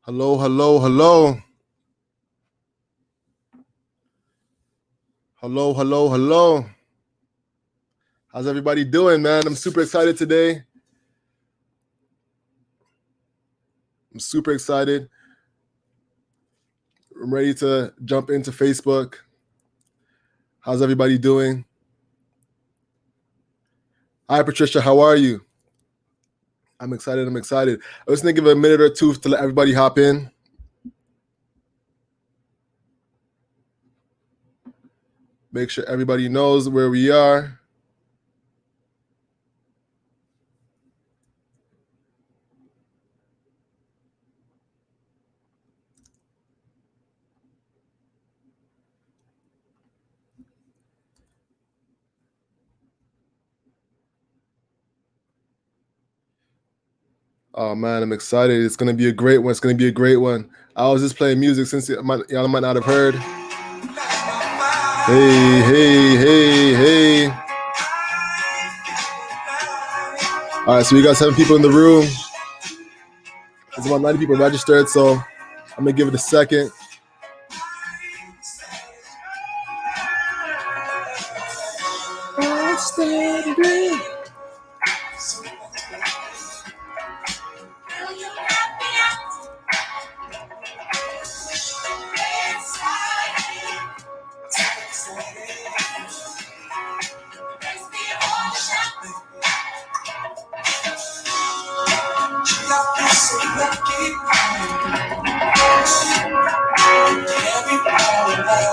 Hello, hello, hello. Hello, hello, hello. How's everybody doing, man? I'm super excited today. I'm super excited. I'm ready to jump into Facebook. How's everybody doing? Hi, Patricia. How are you? I'm excited. I'm excited. I was going to give it a minute or two to let everybody hop in. Make sure everybody knows where we are. Oh, man, I'm excited. It's going to be a great one. It's going to be a great one. I was just playing music since y'all might not have heard. Hey, hey, hey, hey. All right, so we got 7 people in the room. There's about 90 people registered, so I'm going to give it a second.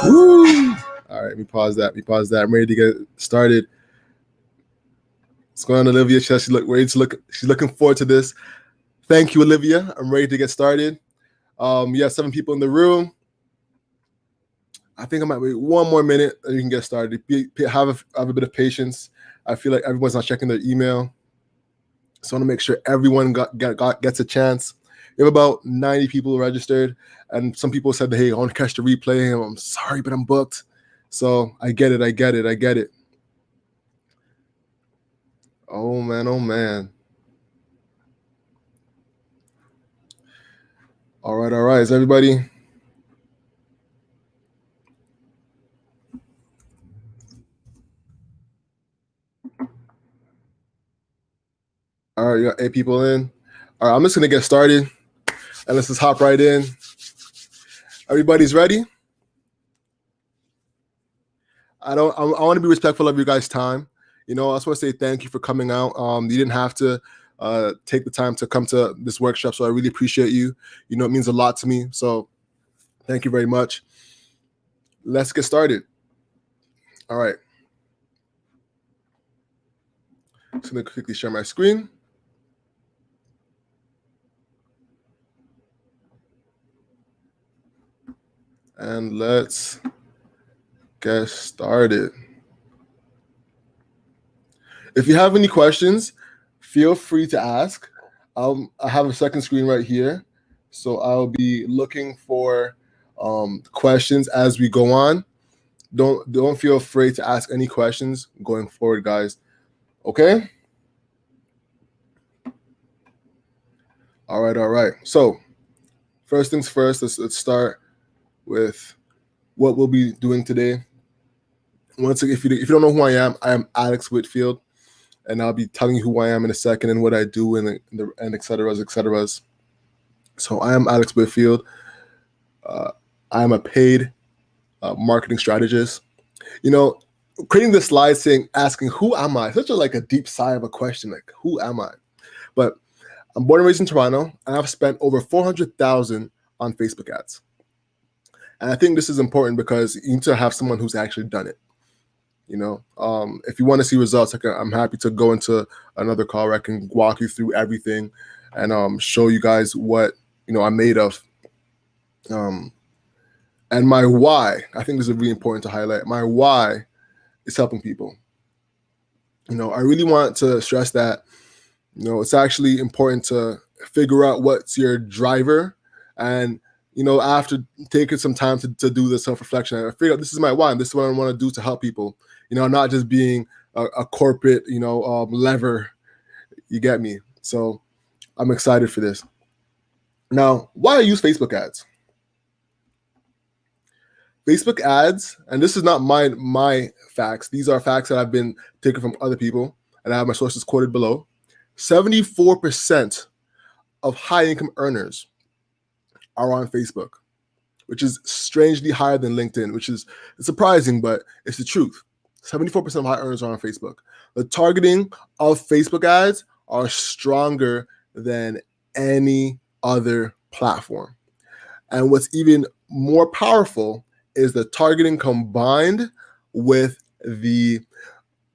Woo! All right, let me pause that. I'm ready to get started. What's going on, Olivia? She's looking forward to this. Thank you, Olivia. I'm ready to get started. We have 7 people in the room. I think I might wait one more minute and you can get started. Have a bit of patience. I feel like everyone's not checking their email. So I want to make sure everyone gets a chance. We have about 90 people registered, and some people said, hey, I want to catch the replay. I'm sorry, but I'm booked. So I get it. Oh, man. All right. Is everybody? All right, you got 8 people in. All right, I'm just going to get started, and let's just hop right in. Everybody's ready? I want to be respectful of your guys' time. I just want to say thank you for coming out. You didn't have to take the time to come to this workshop, so I really appreciate you. It means a lot to me, so thank you very much. Let's get started. All right. Just going to quickly share my screen. And let's get started. If you have any questions, feel free to ask. I have a second screen right here, so I'll be looking for questions as we go on. Don't feel afraid to ask any questions going forward, guys. Okay? All right. So first things first, let's start with what we'll be doing today. Once again, if you don't know who I am Alex Whitfield, and I'll be telling you who I am in a second and what I do and et cetera. So I am Alex Whitfield. I am a paid marketing strategist. Creating this slide asking who am I, such a deep sigh of a question, like who am I? But I'm born and raised in Toronto, and I've spent over $400,000 on Facebook ads. And I think this is important because you need to have someone who's actually done it. If you want to see results, I'm happy to go into another call where I can walk you through everything and show you guys what I'm made of. And my why, I think this is really important to highlight. My why is helping people. I really want to stress that, it's actually important to figure out what's your driver. And, after taking some time to do this self-reflection, I figured out this is my why, and this is what I want to do to help people. Not just being a corporate, lever. You get me? So I'm excited for this. Now, why I use Facebook ads? Facebook ads, and this is not my facts. These are facts that I've been taken from other people, and I have my sources quoted below. 74% of high income earners are on Facebook, which is strangely higher than LinkedIn, which is surprising, but it's the truth. 74% of high earners are on Facebook. The targeting of Facebook ads are stronger than any other platform. And what's even more powerful is the targeting combined with the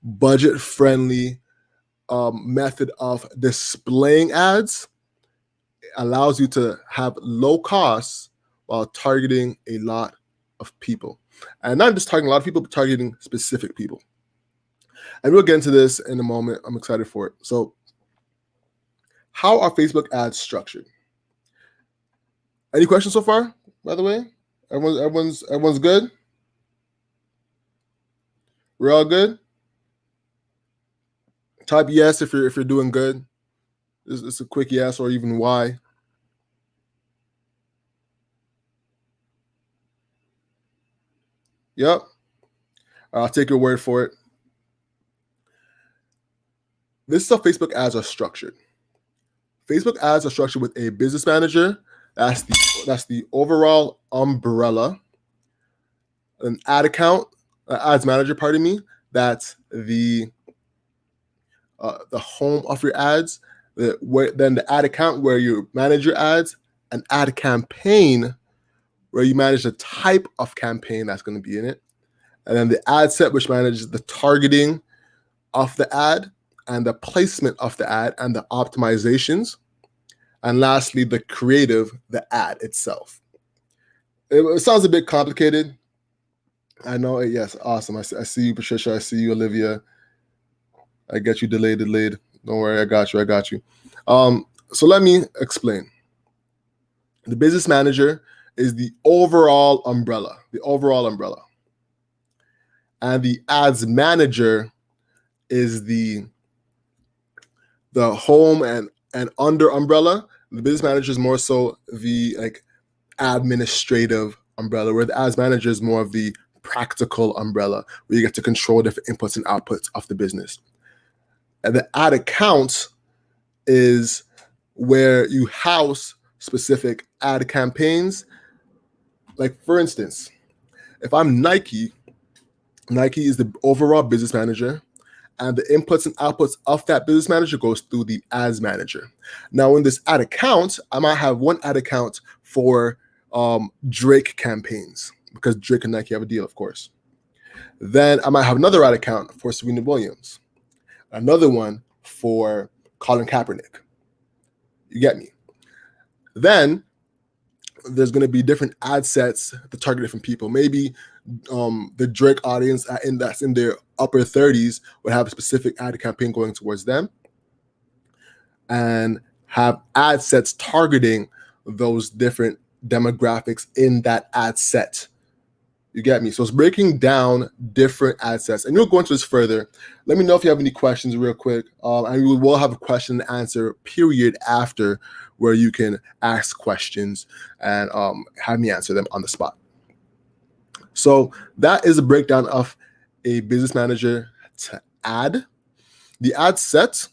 budget-friendly method of displaying ads allows you to have low costs while targeting a lot of people. And not just targeting a lot of people, but targeting specific people. And we'll get into this in a moment. I'm excited for it. So, how are Facebook ads structured? Any questions so far, by the way? Everyone's good? We're all good? Type yes if you're doing good. It's a quick yes or even why. Yep. I'll take your word for it. This is how Facebook ads are structured. Facebook ads are structured with a business manager. That's the overall umbrella. An ad account, ads manager, pardon me. That's the home of your ads. Then the ad account where you manage your ads. An ad campaign where you manage the type of campaign that's going to be in it. And then the ad set, which manages the targeting of the ad and the placement of the ad and the optimizations. And lastly, the creative, the ad itself. It sounds a bit complicated. I know. Yes, awesome. I see you, Patricia. I see you, Olivia. I get you delayed. Don't worry, I got you. So let me explain. The business manager is the overall umbrella. And the ads manager is the home and under umbrella. The business manager is more so the administrative umbrella, where the ads manager is more of the practical umbrella, where you get to control different inputs and outputs of the business. And the ad account is where you house specific ad campaigns. Like, for instance, if I'm Nike is the overall business manager, and the inputs and outputs of that business manager goes through the ads manager. Now, in this ad account, I might have one ad account for Drake campaigns, because Drake and Nike have a deal, of course. Then I might have another ad account for Serena Williams, another one for Colin Kaepernick. You get me? Then there's going to be different ad sets to target different people. Maybe the Drake audience that's in their upper 30s would have a specific ad campaign going towards them, and have ad sets targeting those different demographics in that ad set. You get me? So it's breaking down different ad sets. And we'll go into this further. Let me know if you have any questions real quick. And we will have a question and answer period after, where you can ask questions and have me answer them on the spot. So that is a breakdown of a business manager to ad. The ad set,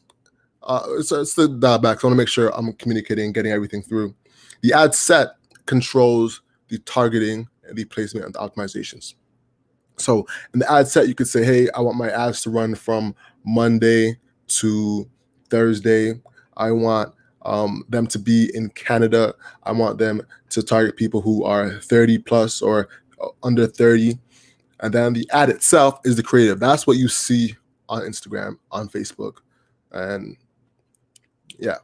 it's the dial back. So I want to make sure I'm communicating and getting everything through. The ad set controls the targeting and the placement and the optimizations. So in the ad set, you could say, hey, I want my ads to run from Monday to Thursday. I want them to be in Canada. I want them to target people who are 30 plus or under 30. And then the ad itself is the creative. That's what you see on Instagram, on Facebook. And yeah,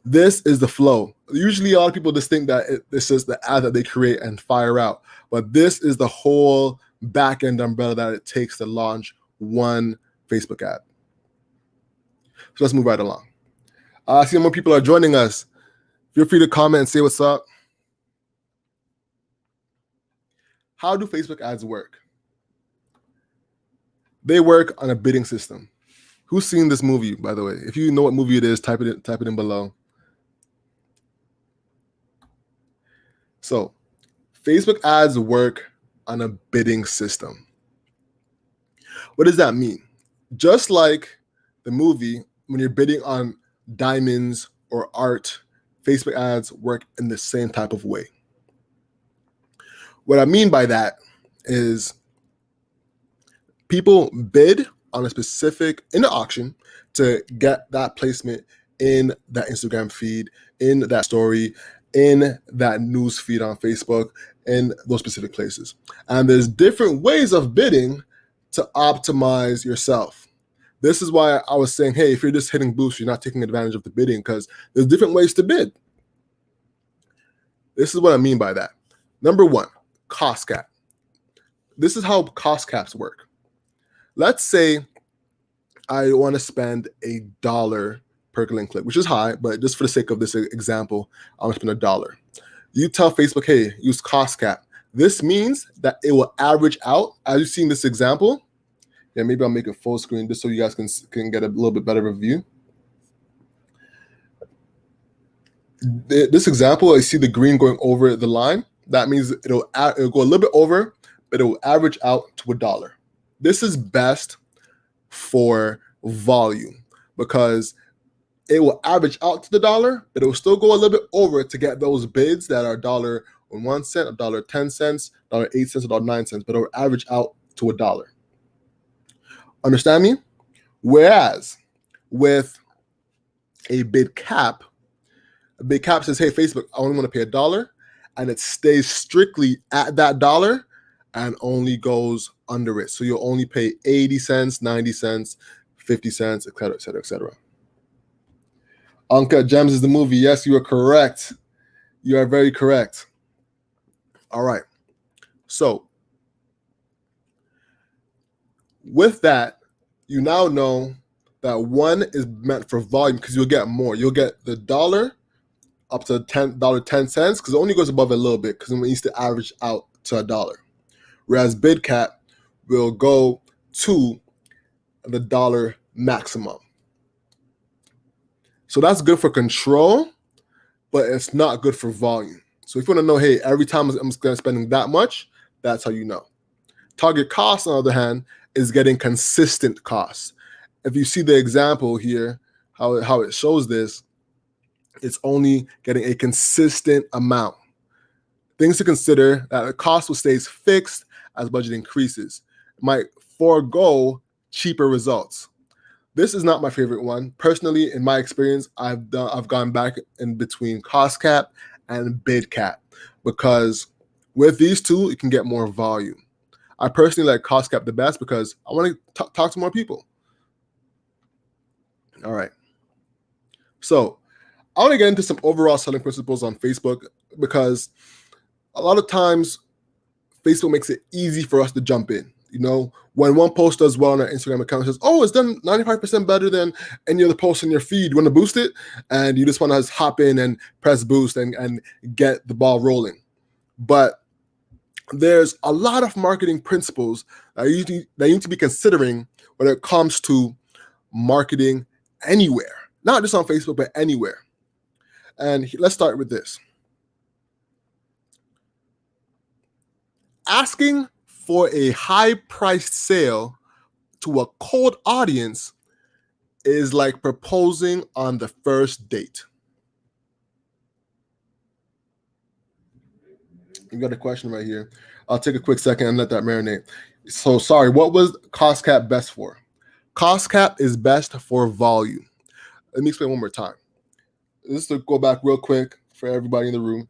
this is the flow. Usually a lot of people just think that this is the ad that they create and fire out. But this is the whole back-end umbrella that it takes to launch one Facebook ad. So let's move right along. I see more people are joining us. Feel free to comment and say what's up. How do Facebook ads work? They work on a bidding system. Who's seen this movie, by the way? If you know what movie it is, type it in below. So Facebook ads work on a bidding system. What does that mean? Just like the movie, when you're bidding on diamonds or art, Facebook ads work in the same type of way. What I mean by that is people bid on a specific in the auction to get that placement in that Instagram feed, in that story, in that news feed on Facebook, in those specific places. And there's different ways of bidding to optimize yourself. This is why I was saying, hey, if you're just hitting boost, you're not taking advantage of the bidding, because there's different ways to bid. This is what I mean by that. Number one, cost cap. This is how cost caps work. Let's say I want to spend $1 per link click, which is high, but just for the sake of this example, I want to spend $1. You tell Facebook, hey, use cost cap. This means that it will average out, as you see in this example. Yeah, maybe I'll make it full screen just so you guys can get a little bit better of a view. This example, I see the green going over the line. That means it'll go a little bit over, but it will average out to $1. This is best for volume because it will average out to the $1, but it will still go a little bit over to get those bids that are $1.01, $1.10, $0.08, $0.09, but it will average out to $1. Understand me? Whereas with a bid cap says, hey, Facebook, I only want to pay $1, and it stays strictly at that $1 and only goes under it. So you'll only pay 80 cents, 90 cents, 50 cents, et cetera, et cetera, et cetera. Uncut Gems is the movie. Yes, you are correct. You are very correct. All right. So with that, you now know that one is meant for volume because you'll get more. You'll get the $1 up to $10.10 because it only goes above a little bit because it needs to average out to $1. Whereas bid cap will go to the $1 maximum. So that's good for control, but it's not good for volume. So if you want to know, hey, every time I'm spending that much, that's how you know. Target cost, on the other hand, is getting consistent costs. If you see the example here, how it shows this, it's only getting a consistent amount. Things to consider: that the cost will stay fixed as budget increases. It might forego cheaper results. This is not my favorite one. Personally, in my experience, I've gone back in between cost cap and bid cap because with these two, you can get more volume. I personally like cost cap the best because I want to talk to more people. All right. So I want to get into some overall selling principles on Facebook because a lot of times Facebook makes it easy for us to jump in. You know, when one post does well on our Instagram account, it says, oh, it's done 95% better than any other post in your feed. You want to boost it? And you just want to just hop in and press boost and get the ball rolling. But there's a lot of marketing principles that you need to be considering when it comes to marketing anywhere, not just on Facebook, but anywhere. And let's start with this. Asking for a high-priced sale to a cold audience is like proposing on the first date. You got a question right here. I'll take a quick second and let that marinate. So sorry, what was cost cap best for? Cost cap is best for volume. Let me explain one more time. Just to go back real quick for everybody in the room.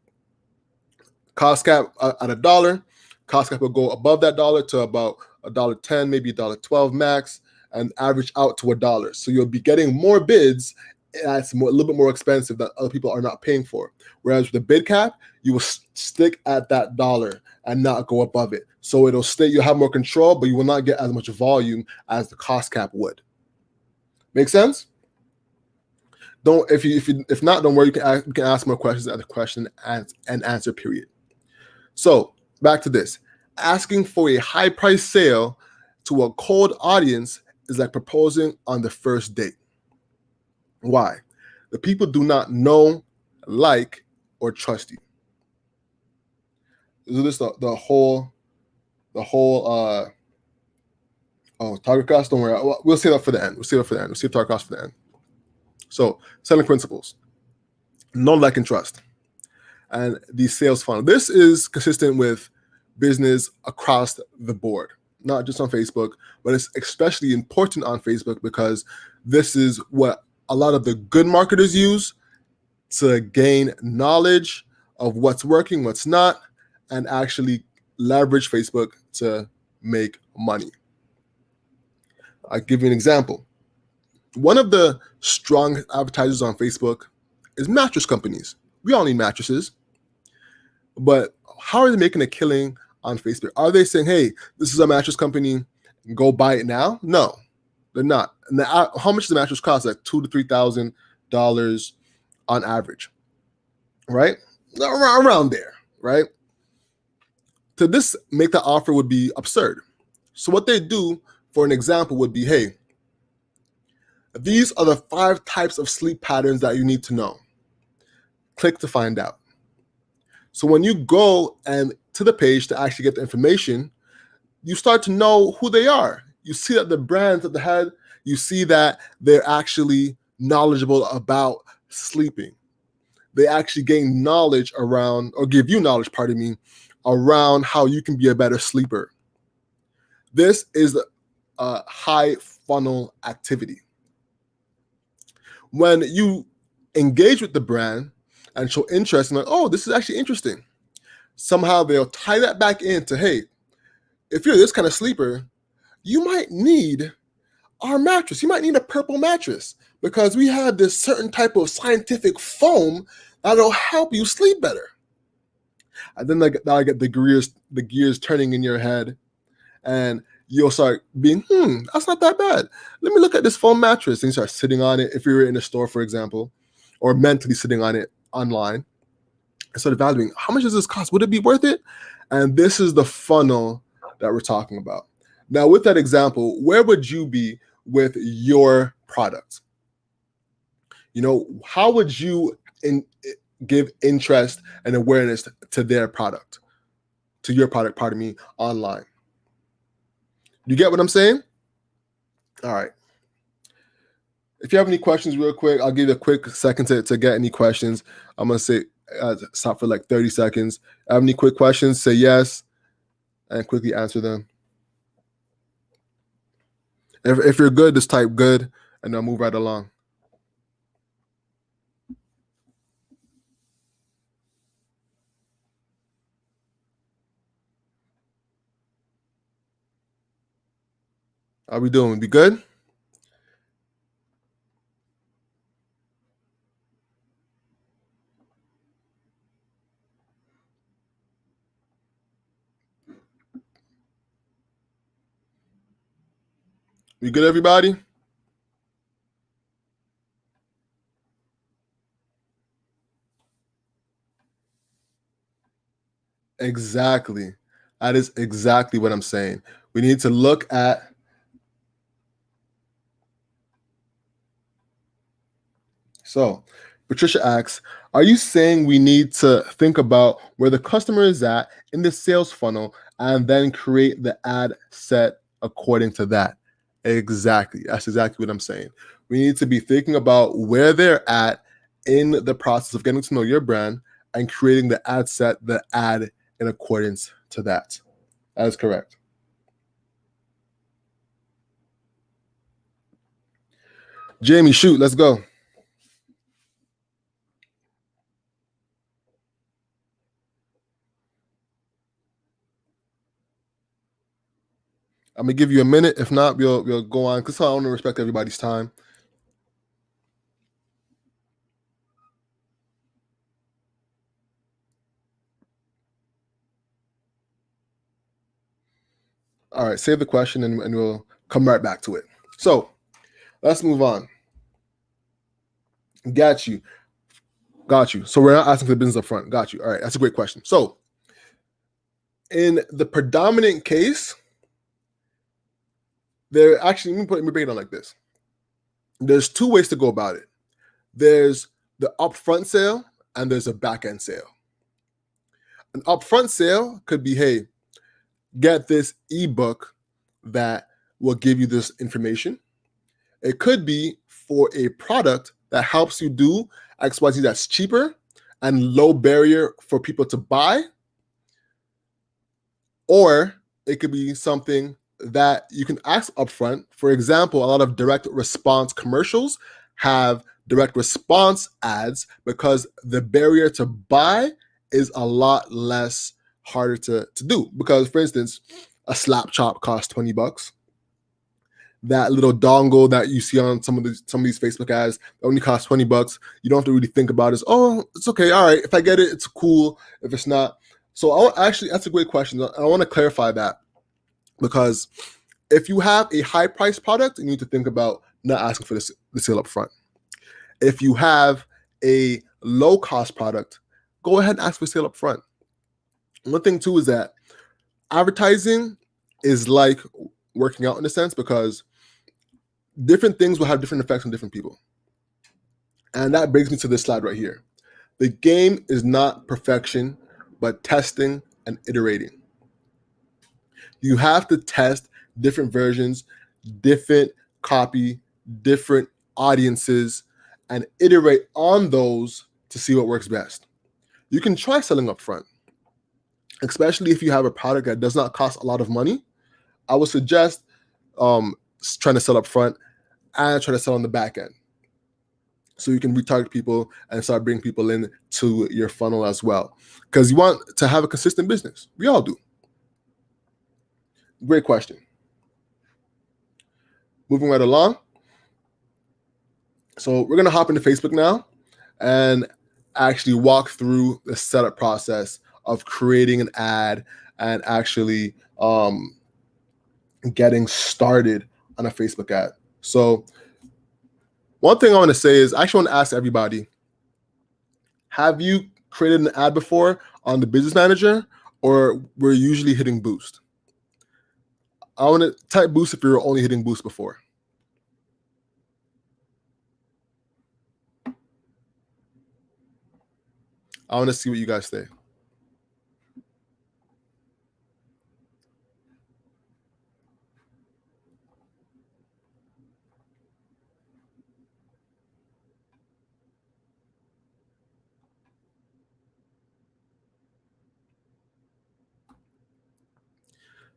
Cost cap at $1. Cost cap will go above that $1 to about $1.10, maybe $1.12 max, and average out to $1. So you'll be getting more bids that's a little bit more expensive that other people are not paying for. Whereas with the bid cap, you will stick at that $1 and not go above it. So it'll stay, you'll have more control, but you will not get as much volume as the cost cap would. Make sense? If not, don't worry. You can ask more questions at the question and answer period. So back to this. Asking for a high price sale to a cold audience is like proposing on the first date. Why? The people do not know, like, or trust you. So this the whole target cost. Don't worry, we'll save that for the end. We'll save target cost for the end. So selling principles, know, like, and trust, and the sales funnel. This is consistent with business across the board, not just on Facebook, but it's especially important on Facebook because this is what a lot of the good marketers use to gain knowledge of what's working, what's not, and actually leverage Facebook to make money. I'll give you an example. One of the strong advertisers on Facebook is mattress companies. We all need mattresses, but how are they making a killing on Facebook? Are they saying, hey, this is a mattress company, go buy it now? No, they're not. And how much does the mattress cost? Like $2,000 to $3,000 on average, right? Around there, right? To this, make that offer would be absurd. So what they do, for an example, would be, hey, these are the 5 types of sleep patterns that you need to know. Click to find out. So when you go and to the page to actually get the information, you start to know who they are. You see that the brand's at the head. You see that they're actually knowledgeable about sleeping. They actually gain knowledge around, or give you knowledge, pardon me, around how you can be a better sleeper. This is a high funnel activity. When you engage with the brand and show interest and like, oh, this is actually interesting, somehow they'll tie that back into, hey, if you're this kind of sleeper, you might need our mattress. You might need a purple mattress because we have this certain type of scientific foam that'll help you sleep better. And then that'll get the gears turning in your head, and you'll start being, that's not that bad. Let me look at this foam mattress. And you start sitting on it if you're in a store, for example, or mentally sitting on it online. And start evaluating, how much does this cost? Would it be worth it? And this is the funnel that we're talking about. Now, with that example, where would you be with your product? How would you give interest and awareness to their product, to your product, pardon me, online? You get what I'm saying? All right. If you have any questions real quick, I'll give you a quick second to get any questions. I'm going to say stop for like 30 seconds. Have any quick questions, say yes, and quickly answer them. If you're good, just type good, and I'll move right along. How we doing? We good? We good, everybody? Exactly. That is exactly what I'm saying. We need to look at So, Patricia asks, are you saying we need to think about where the customer is at in the sales funnel and then create the ad set according to that? Exactly. That's exactly what I'm saying. We need to be thinking about where they're at in the process of getting to know your brand and creating the ad set, the ad in accordance to that. That is correct. Jamie, shoot, let's go. I'm gonna give you a minute. If not, we'll go on because I want to respect everybody's time. All right, save the question and we'll come right back to it. So let's move on. Got you. So we're not asking for the business up front. Got you. All right, that's a great question. So in the predominant case, there actually, let me break it down like this. There's 2 ways to go about it. There's the upfront sale and there's a back end sale. An upfront sale could be, hey, get this ebook that will give you this information. It could be for a product that helps you do XYZ that's cheaper and low barrier for people to buy. Or it could be something that you can ask upfront. For example, a lot of direct response commercials have direct response ads because the barrier to buy is a lot less harder to do. Because, for instance, a slap chop costs $20. That little dongle that you see on some of these Facebook ads only costs $20. You don't have to really think about it. Oh, it's okay. All right. If I get it, it's cool. If it's not. So actually, that's a great question. I want to clarify that, because if you have a high price product, you need to think about not asking for the sale up front. If you have a low cost product, go ahead and ask for sale up front. One thing too is that advertising is like working out in a sense, because different things will have different effects on different people. And that brings me to this slide right here. The game is not perfection, but testing and iterating. You have to test different versions, different copy, different audiences, and iterate on those to see what works best. You can try selling up front, especially if you have a product that does not cost a lot of money. I would suggest trying to sell up front and try to sell on the back end, so you can retarget people and start bringing people in to your funnel as well, because you want to have a consistent business. We all do. Great question. Moving right along. So we're going to hop into Facebook now and actually walk through the setup process of creating an ad and actually getting started on a Facebook ad. So one thing I want to say is, I actually want to ask everybody, have you created an ad before on the Business Manager, or we're usually hitting boost? I want to type boost if you're only hitting boost before. I want to see what you guys say.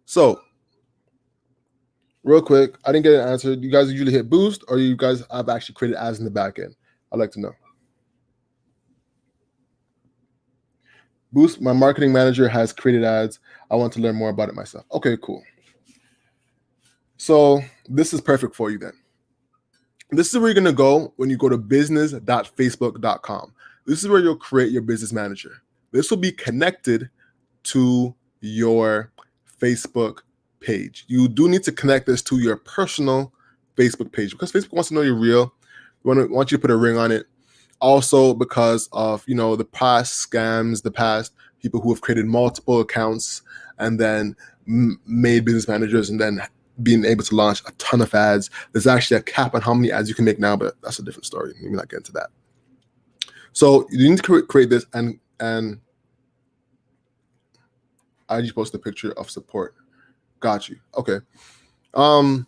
So real quick, I didn't get an answer. You guys usually hit boost, or you guys have actually created ads in the back end? I'd like to know. Boost, my marketing manager has created ads. I want to learn more about it myself. Okay, cool. So this is perfect for you then. This is where you're going to go when you go to business.facebook.com. This is where you'll create your business manager. This will be connected to your Facebook page. You do need to connect this to your personal Facebook page, because Facebook wants to know you're real. Want you to put a ring on it. Also, because of the past scams, the past people who have created multiple accounts and then made business managers and then being able to launch a ton of ads. There's actually a cap on how many ads you can make now, but that's a different story. Maybe not get into that. So you need to create this, and I just posted a picture of support. Got you. Okay. So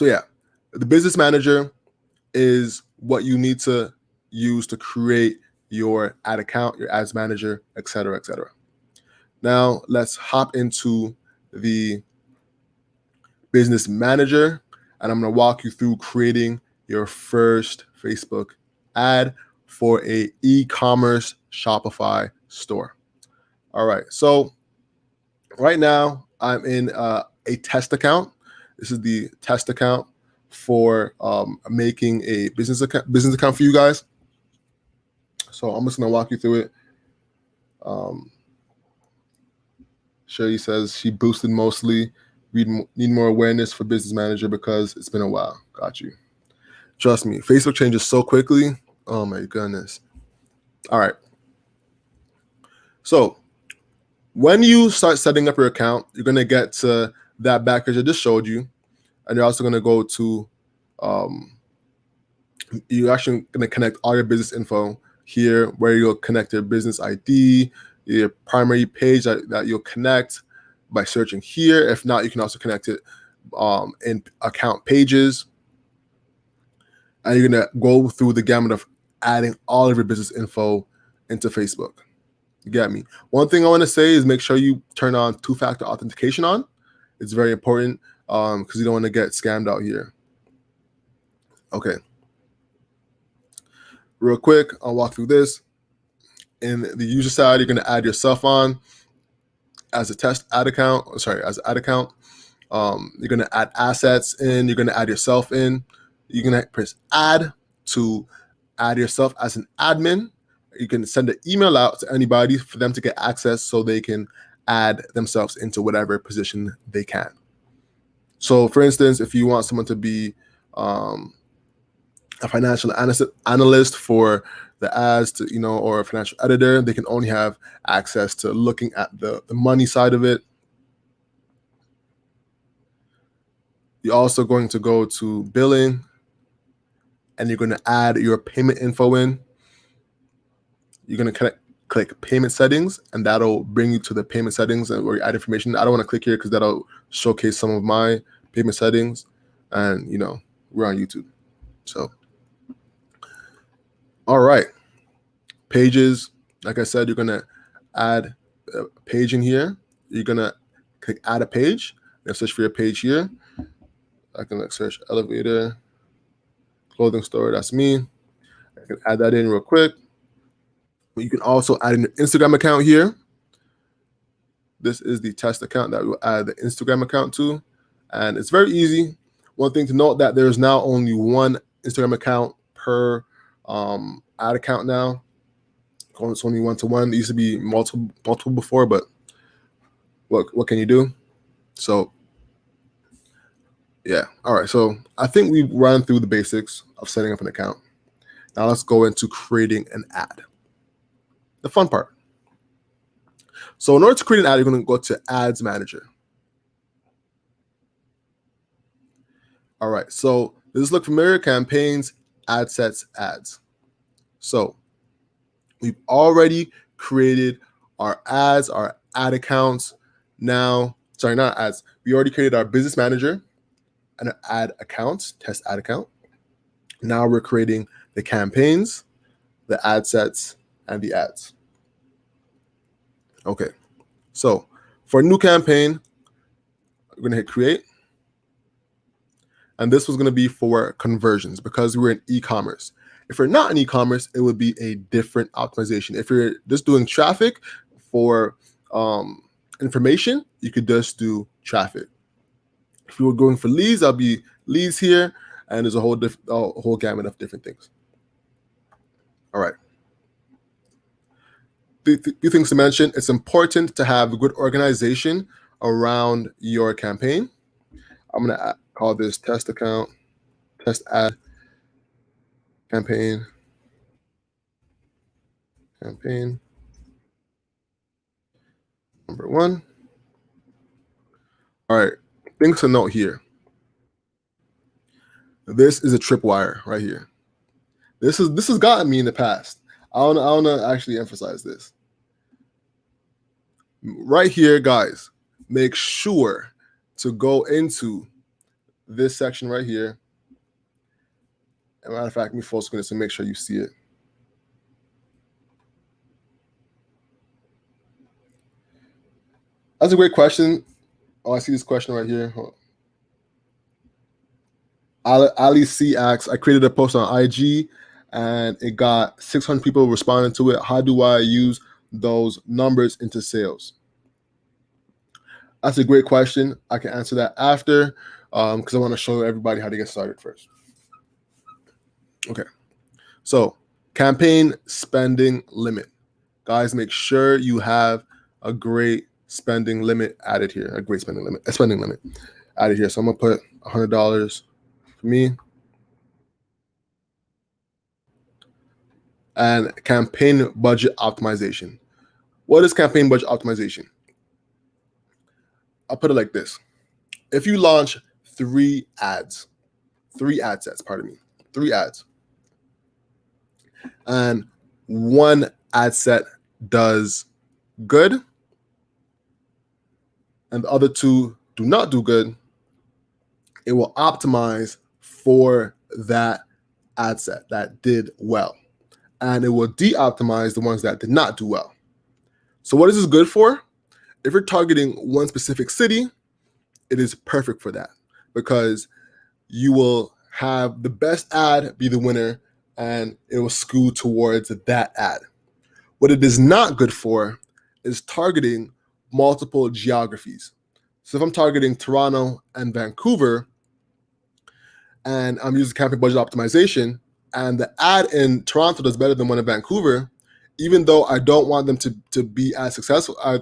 yeah, the business manager is what you need to use to create your ad account, your ads manager, et cetera, et cetera. Now let's hop into the business manager, and I'm going to walk you through creating your first Facebook ad for a e-commerce Shopify store. All right. So right now I'm in a test account. This is the test account for making a business account for you guys. So I'm just going to walk you through it. Sherry says she boosted mostly. We need more awareness for business manager because it's been a while. Got you. Trust me, Facebook changes so quickly. Oh my goodness. All right. So when you start setting up your account, you're going to get to that back page I just showed you. And you're also going to go to, you're actually going to connect all your business info here where you'll connect your business ID, your primary page that you'll connect by searching here. If not, you can also connect it in account pages. And you're going to go through the gamut of adding all of your business info into Facebook. You get me? One thing I want to say is make sure you turn on two-factor authentication on. It's very important because you don't want to get scammed out here. Okay. Real quick, I'll walk through this. In the user side, you're going to add yourself on as a test ad account. Sorry, as an ad account. You're going to add assets in. You're going to add yourself in. You're going to press add to add yourself as an admin. You can send an email out to anybody for them to get access so they can add themselves into whatever position they can. So for instance, if you want someone to be a financial analyst for the ads, to, or a financial editor, they can only have access to looking at the money side of it. You're also going to go to billing, and you're going to add your payment info in. You're going to click payment settings, and that'll bring you to the payment settings where you add information. I don't want to click here because that'll showcase some of my payment settings, and we're on YouTube. So, all right, pages. Like I said, you're going to add a page in here. You're going to click add a page. You're going to search for your page here. I can search elevator, clothing store. That's me. I can add that in real quick. You can also add an Instagram account here. This is the test account that we'll add the Instagram account to. And it's very easy. One thing to note that there's now only one Instagram account per ad account now. It's only one-to-one. It used to be multiple before, but what can you do? So yeah. All right. So I think we've run through the basics of setting up an account. Now let's go into creating an ad. The fun part. So in order to create an ad, you're going to go to Ads Manager. All right. So does this look familiar? Campaigns, ad sets, ads. So we've already created our ads, our ad accounts. Now, sorry, not ads. We already created our business manager and an ad accounts, test ad account. Now we're creating the campaigns, the ad sets, and the ads. Okay, so for a new campaign, we're going to hit create. And this was going to be for conversions because we're in e-commerce. If you're not in e-commerce, it would be a different optimization. If you're just doing traffic for information, you could just do traffic. If you were going for leads, that'll be leads here, and there's a whole gamut of different things. All right. Few things to mention. It's important to have a good organization around your campaign. I'm going to call this test account, test ad, campaign, number one. All right, things to note here. This is a tripwire right here. This has gotten me in the past. I want to actually emphasize this. Right here, guys, make sure to go into this section right here. As a matter of fact, let me full screen this to make sure you see it. That's a great question. Oh, I see this question right here. Ali C asks, I created a post on IG and it got 600 people responding to it. How do I use those numbers into sales? That's a great question. I can answer that after because I want to show everybody how to get started first. Okay. So campaign spending limit. Guys, make sure you have a great spending limit added here, a spending limit added here. So I'm going to put $100 for me. And campaign budget optimization. What is campaign budget optimization? I'll put it like this. If you launch three ad sets, and one ad set does good and the other two do not do good, it will optimize for that ad set that did well. And it will de-optimize the ones that did not do well. So what is this good for? If you're targeting one specific city, it is perfect for that because you will have the best ad be the winner and it will skew towards that ad. What it is not good for is targeting multiple geographies. So if I'm targeting Toronto and Vancouver and I'm using campaign budget optimization and the ad in Toronto does better than one in Vancouver, even though I don't want them to be as successful, I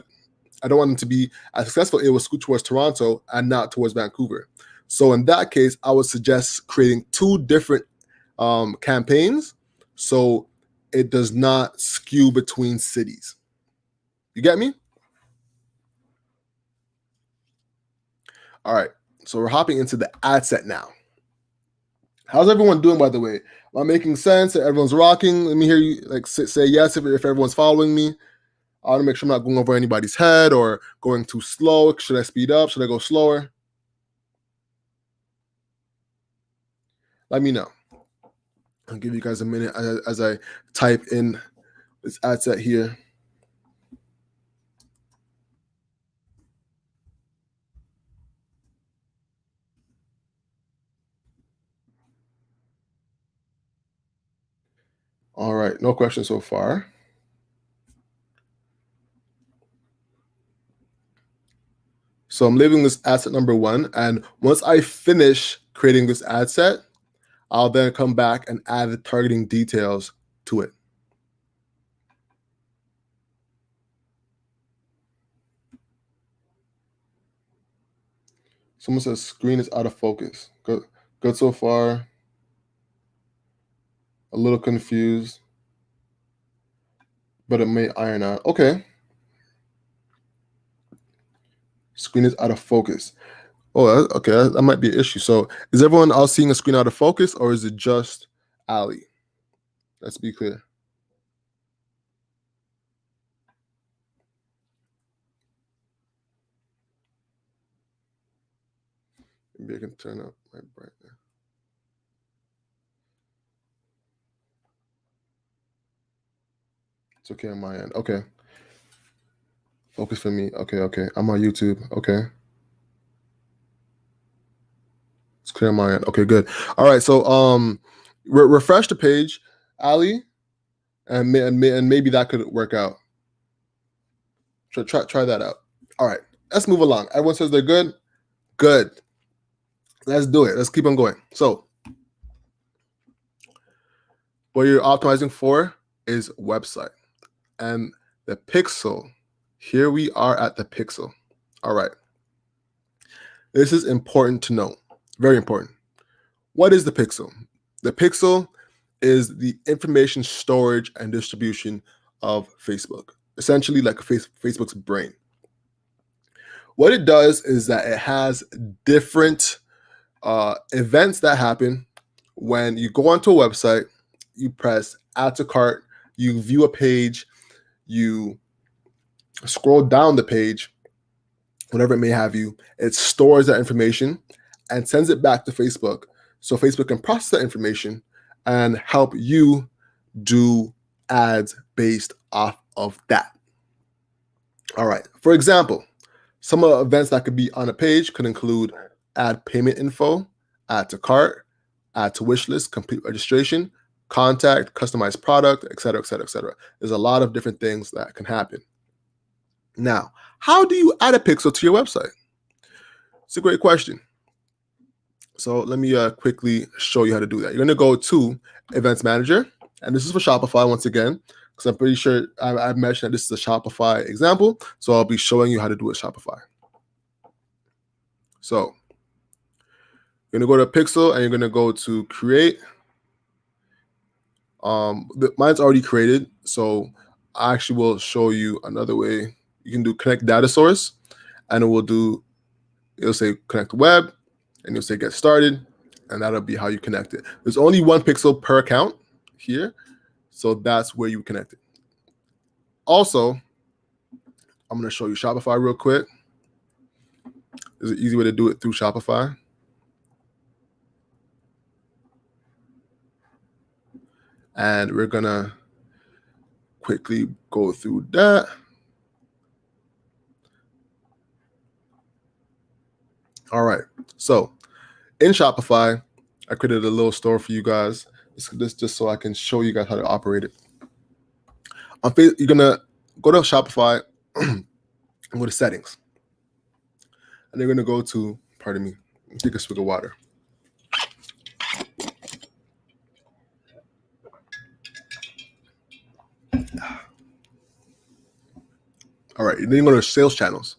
don't want them to be as successful, it will scoot towards Toronto and not towards Vancouver. So in that case, I would suggest creating two different campaigns so it does not skew between cities. You get me? All right, so we're hopping into the ad set now. How's everyone doing, by the way? Am I making sense? Everyone's rocking? Let me hear you say yes if everyone's following me. I want to make sure I'm not going over anybody's head or going too slow. Should I speed up? Should I go slower? Let me know. I'll give you guys a minute as I type in this ad set here. All right, no questions so far. So I'm labeling this ad set number 1. And once I finish creating this ad set, I'll then come back and add the targeting details to it. Someone says screen is out of focus. Good so far. A little confused, but it may iron out. Okay. Screen is out of focus. Oh, okay, that might be an issue. So is everyone else seeing a screen out of focus or is it just Ali? Let's be clear. Maybe I can turn up my brightness. It's okay on my end. Okay. Focus for me. Okay. I'm on YouTube. Okay. It's clear on my end. Okay, good. All right. So refresh the page, Ali, and maybe that could work out. Try that out. All right. Let's move along. Everyone says they're good. Good. Let's do it. Let's keep on going. So what you're optimizing for is website and the pixel. Here we are at the pixel. All right. This is important to know. Very important. What is the pixel? The pixel is the information storage and distribution of Facebook, essentially like Facebook's brain. What it does is that it has different events that happen when you go onto a website, you press add to cart, you view a page, you scroll down the page, whatever it may have you, it stores that information and sends it back to Facebook. So Facebook can process that information and help you do ads based off of that. All right. For example, some of the events that could be on a page could include add payment info, add to cart, add to wish list, complete registration, contact, customized product, et cetera, et cetera, et cetera. There's a lot of different things that can happen. Now, how do you add a pixel to your website? It's a great question. So let me quickly show you how to do that. You're going to go to Events Manager, and this is for Shopify once again, because I'm pretty sure I've mentioned that this is a Shopify example, so I'll be showing you how to do it Shopify. So you're going to go to Pixel, and you're going to go to Create. Mine's already created, so I actually will show you another way. You can do Connect Data Source, and it'll say Connect Web, and you'll say Get Started, and that'll be how you connect it. There's only one pixel per account here, So that's where you connect it. Also, I'm going to show you Shopify real quick. There's an easy way to do it through Shopify. And we're going to quickly go through that. All right. So in Shopify, I created a little store for you guys. This just so I can show you guys how to operate it. You're going to go to Shopify and go to settings. And you're going to go to, pardon me, take a swig of water. All right, then you go to sales channels.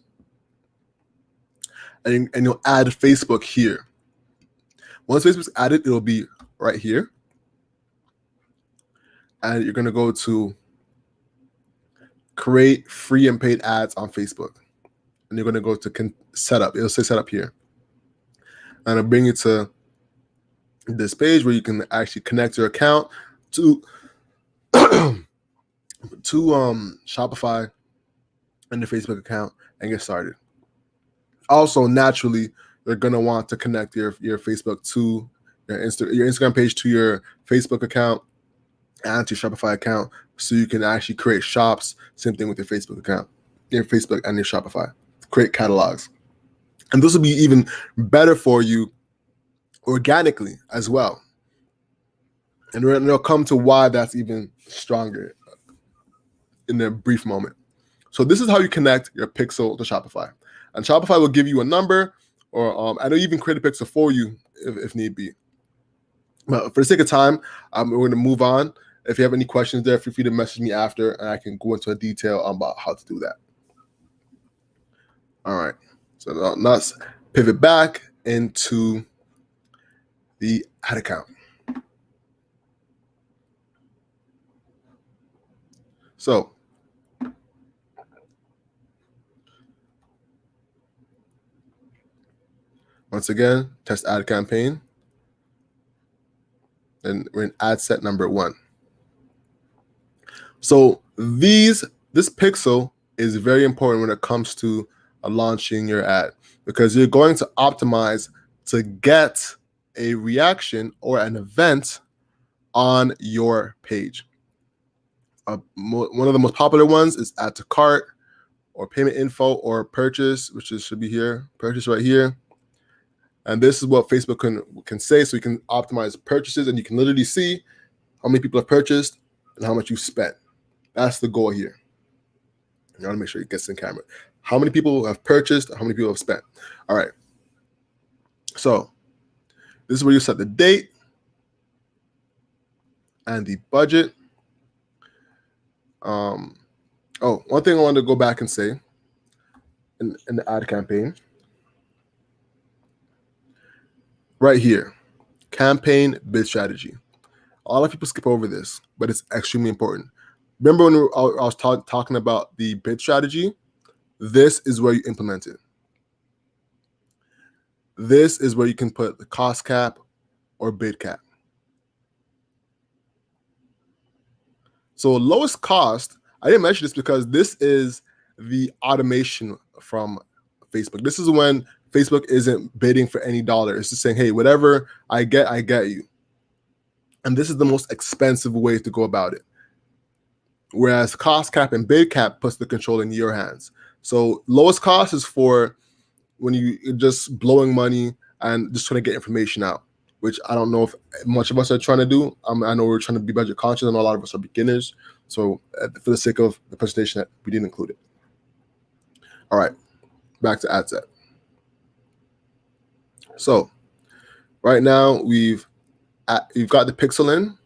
And you'll add Facebook here. Once Facebook's added, it'll be right here. And you're going to go to create free and paid ads on Facebook. And you're going to go to setup. It'll say setup here. And it'll bring you to this page where you can actually connect your account to Shopify and the Facebook account and get started. Also, naturally, you're going to want to connect your Facebook to your Instagram page to your Facebook account and to your Shopify account, so you can actually create shops. Same thing with your Facebook account, your Facebook and your Shopify. Create catalogs. And this will be even better for you organically as well. And we'll come to why that's even stronger in a brief moment. So this is how you connect your pixel to Shopify. And Shopify will give you a number, or I know even create a pixel for you if need be. But for the sake of time, we're going to move on. If you have any questions there, feel free to message me after, and I can go into detail about how to do that. All right. So now let's pivot back into the ad account. So once again, test ad campaign. And we're in ad set number 1. So this pixel is very important when it comes to launching your ad, because you're going to optimize to get a reaction or an event on your page. One of the most popular ones is add to cart or payment info or purchase, which should be here, purchase right here. And this is what Facebook can say, so you can optimize purchases, and you can literally see how many people have purchased and how much you spent. That's the goal here. You want to make sure it gets in camera. How many people have purchased, how many people have spent. All right. So this is where you set the date and the budget. One thing I wanted to go back and say in the ad campaign. Right here, campaign bid strategy. A lot of people skip over this, but it's extremely important. Remember when I was talking about the bid strategy? This is where you implement it. This is where you can put the cost cap or bid cap. So lowest cost, I didn't mention this because this is the automation from Facebook. This is when Facebook isn't bidding for any dollar. It's just saying, hey, whatever I get you. And this is the most expensive way to go about it. Whereas cost cap and bid cap puts the control in your hands. So lowest cost is for when you're just blowing money and just trying to get information out, which I don't know if much of us are trying to do. I know we're trying to be budget conscious. I know a lot of us are beginners. So for the sake of the presentation, we didn't include it. All right, back to ad set. So right now we've got the pixel in.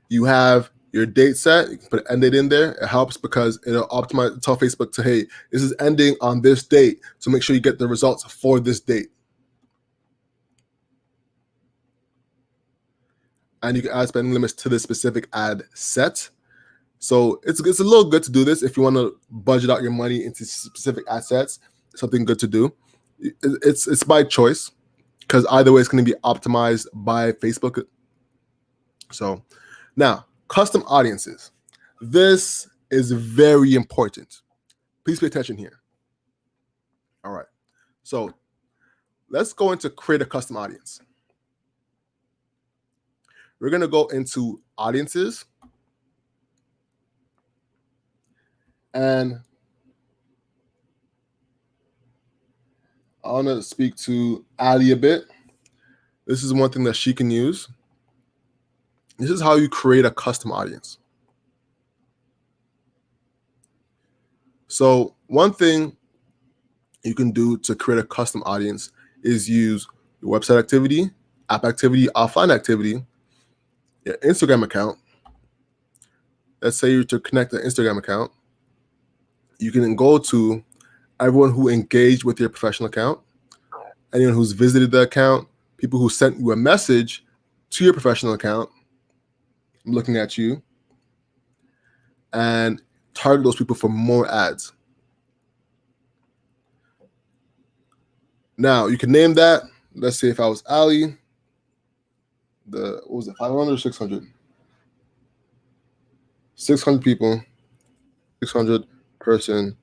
You have your date set. You can put an end date in there. It helps because it'll optimize, tell Facebook to, hey, this is ending on this date. So make sure you get the results for this date. And you can add spending limits to the specific ad set. So it's a little good to do this if you want to budget out your money into specific ad sets. Something good to do. It's by choice, because either way it's going to be optimized by Facebook. So Now, custom audiences. This is very important. Please pay attention here. All right. So let's go into create a custom audience. We're going to go into audiences. And I want to speak to Ali a bit. This is one thing that she can use. This is how you create a custom audience. So one thing you can do to create a custom audience is use your website activity, app activity, offline activity, your Instagram account. Let's say you're to connect an Instagram account. You can go to everyone who engaged with your professional account, anyone who's visited the account, people who sent you a message to your professional account. I'm looking at you, and target those people for more ads. Now you can name that. Let's say if I was Ali, what was it, 500 or 600? 600 people, 600 person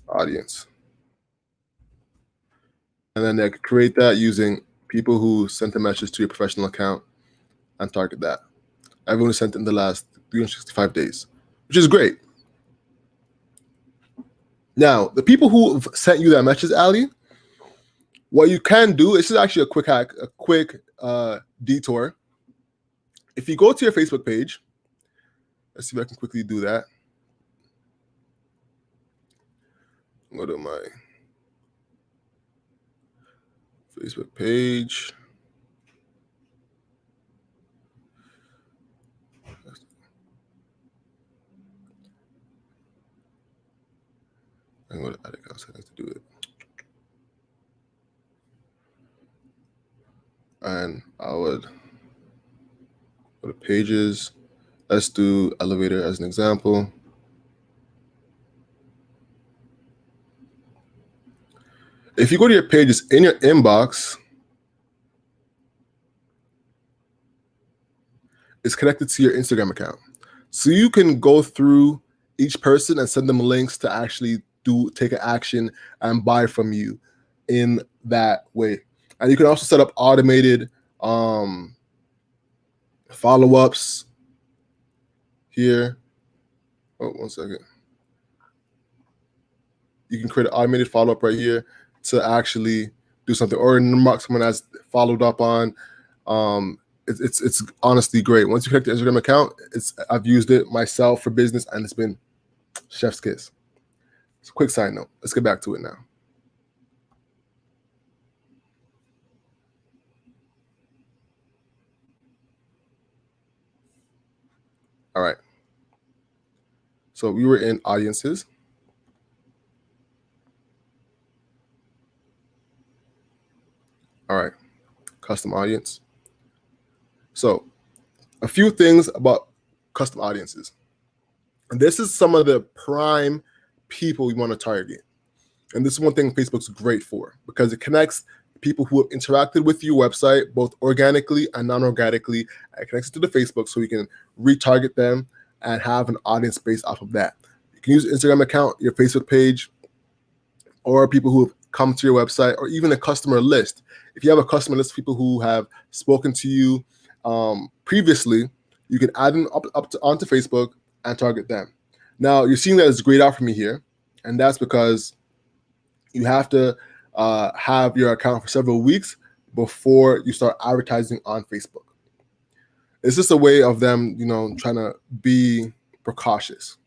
audience. And then they could create that using people who sent a message to your professional account and target that. Everyone who sent in the last 365 days, which is great. Now, the people who sent you that message, Ali, what you can do, this is actually a quick hack, a quick detour. If you go to your Facebook page, let's see if I can quickly do that. Go to my Facebook page. I'm going to add account settings to do it. And I would go to pages. Let's do elevator as an example. If you go to your pages in your inbox, it's connected to your Instagram account. So you can go through each person and send them links to actually take an action and buy from you in that way. And you can also set up automated follow-ups here. Oh, one second. You can create an automated follow-up right here to actually do something, or mark someone has followed up on. It's honestly great. Once you connect the Instagram account, I've used it myself for business, and it's been chef's kiss. It's a quick side note. Let's get back to it now. All right. So we were in audiences. All right. Custom audience. So a few things about custom audiences. And this is some of the prime people we want to target. And this is one thing Facebook's great for, because it connects people who have interacted with your website, both organically and non-organically. It connects it to the Facebook so you can retarget them and have an audience based off of that. You can use Instagram account, your Facebook page, or people who have come to your website, or even a customer list. If you have a customer list of people who have spoken to you previously, you can add them onto Facebook and target them. Now, you're seeing that it's grayed out for me here, and that's because you have to have your account for several weeks before you start advertising on Facebook. It's just a way of them, trying to be precautious.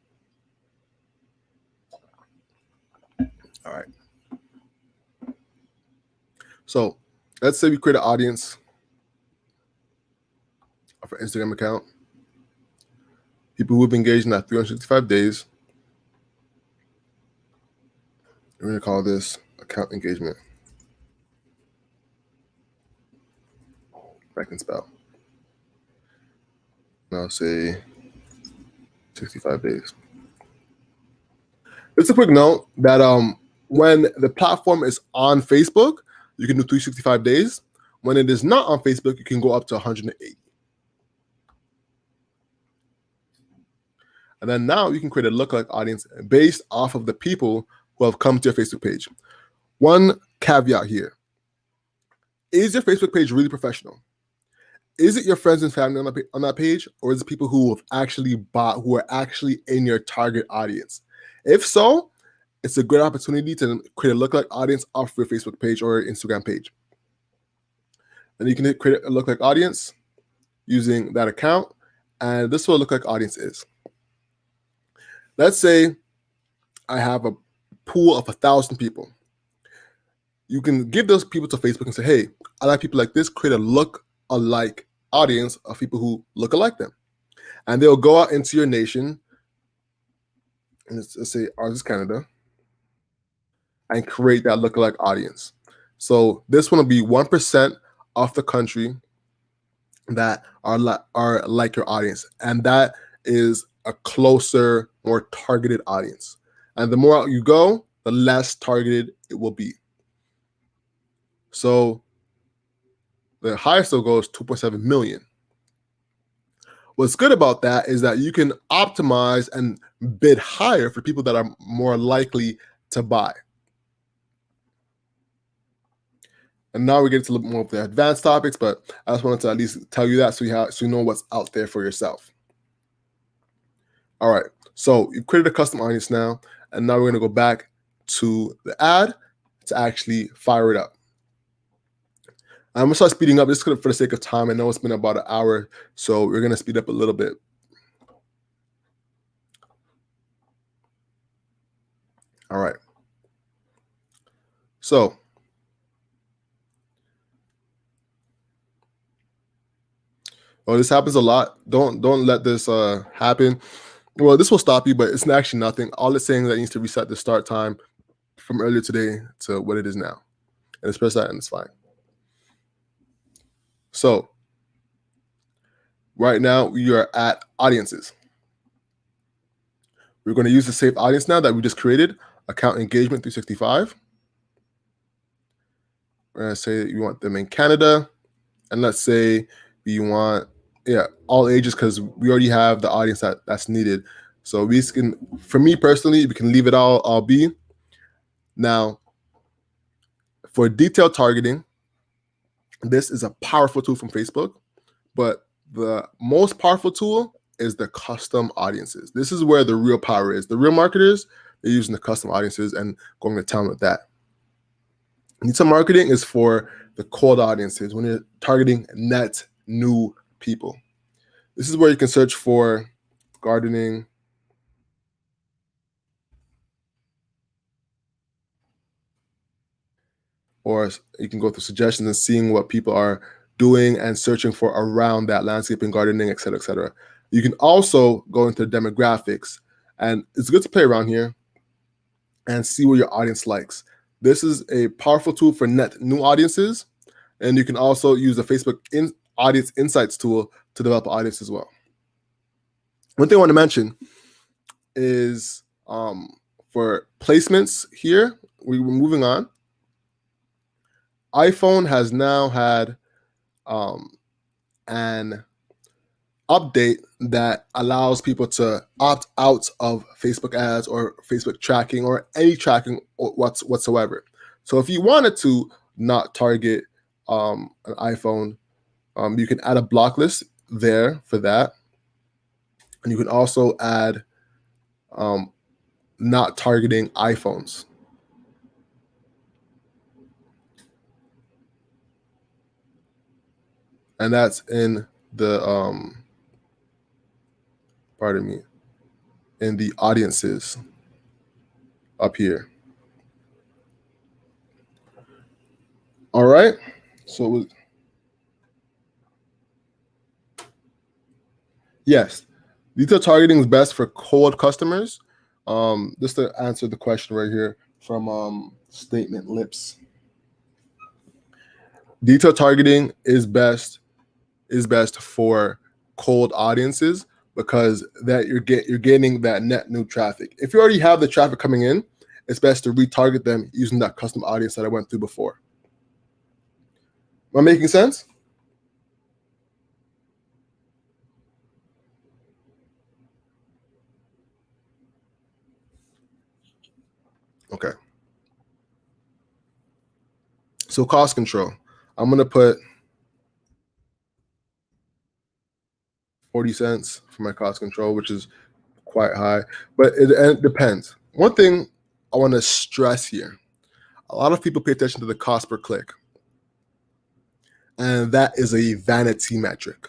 All right. So let's say we create an audience of an Instagram account. People who have engaged in that 365 days. We're going to call this account engagement. I can spell. Now say 65 days. It's a quick note that when the platform is on Facebook, you can do 365 days. When it is not on Facebook, you can go up to 180. And then now you can create a lookalike audience based off of the people who have come to your Facebook page. One caveat here. Is your Facebook page really professional? Is it your friends and family on that page, or is it people who have actually bought, who are actually in your target audience? If so, it's a great opportunity to create a lookalike audience off your Facebook page or Instagram page. And you can create a lookalike audience using that account, and this is what a lookalike audience is. Let's say I have a pool of 1,000 people. You can give those people to Facebook and say, hey, I like people like this, create a look-alike audience of people who look alike them. And they'll go out into your nation, and let's say ours is Canada, and create that look-alike audience. So this one will be 1% of the country that are like your audience. And that is a closer, more targeted audience. And the more out you go, the less targeted it will be. So the highest they'll go is 2.7 million. What's good about that is that you can optimize and bid higher for people that are more likely to buy. And now we get to a little bit more of the advanced topics, but I just wanted to at least tell you that so you know what's out there for yourself. All right, so you've created a custom audience now, and now we're going to go back to the ad to actually fire it up. I'm going to start speeding up just for the sake of time. I know it's been about an hour, so we're going to speed up a little bit. All right. So this happens a lot. Don't let this happen. Well, this will stop you, but it's actually nothing. All it's saying is that it needs to reset the start time from earlier today to what it is now. And it's press that and it's fine. So right now we are at audiences. We're going to use the saved audience now that we just created, account engagement 365. We're going to say that you want them in Canada. And let's say we want, all ages, because we already have the audience that's needed. So we can, for me personally, we can leave it all be. Now, for detailed targeting, this is a powerful tool from Facebook, but the most powerful tool is the custom audiences. This is where the real power is. The real marketers, they're using the custom audiences and going to town with that. Detail marketing is for the cold audiences, when you're targeting net new people. This is where you can search for gardening, or you can go through suggestions and seeing what people are doing and searching for around that, landscaping, gardening, et cetera, et cetera. You can also go into demographics, and it's good to play around here and see what your audience likes. This is a powerful tool for net new audiences, and you can also use the Facebook Audience Insights tool to develop an audience as well. One thing I want to mention is for placements here, we're moving on. iPhone has now had an update that allows people to opt out of Facebook ads or Facebook tracking or any tracking whatsoever. So if you wanted to not target an iPhone, you can add a block list there for that. And you can also add not targeting iPhones. And that's in the, in the audiences up here. All right. So yes, detailed targeting is best for cold customers. Just to answer the question right here from Statement Lips. Detailed targeting is best for cold audiences because that you're getting that net new traffic. If you already have the traffic coming in, it's best to retarget them using that custom audience that I went through before. Am I making sense? Okay. So cost control. I'm going to put 40 cents for my cost control, which is quite high, but it depends. One thing I want to stress here, a lot of people pay attention to the cost per click, and that is a vanity metric.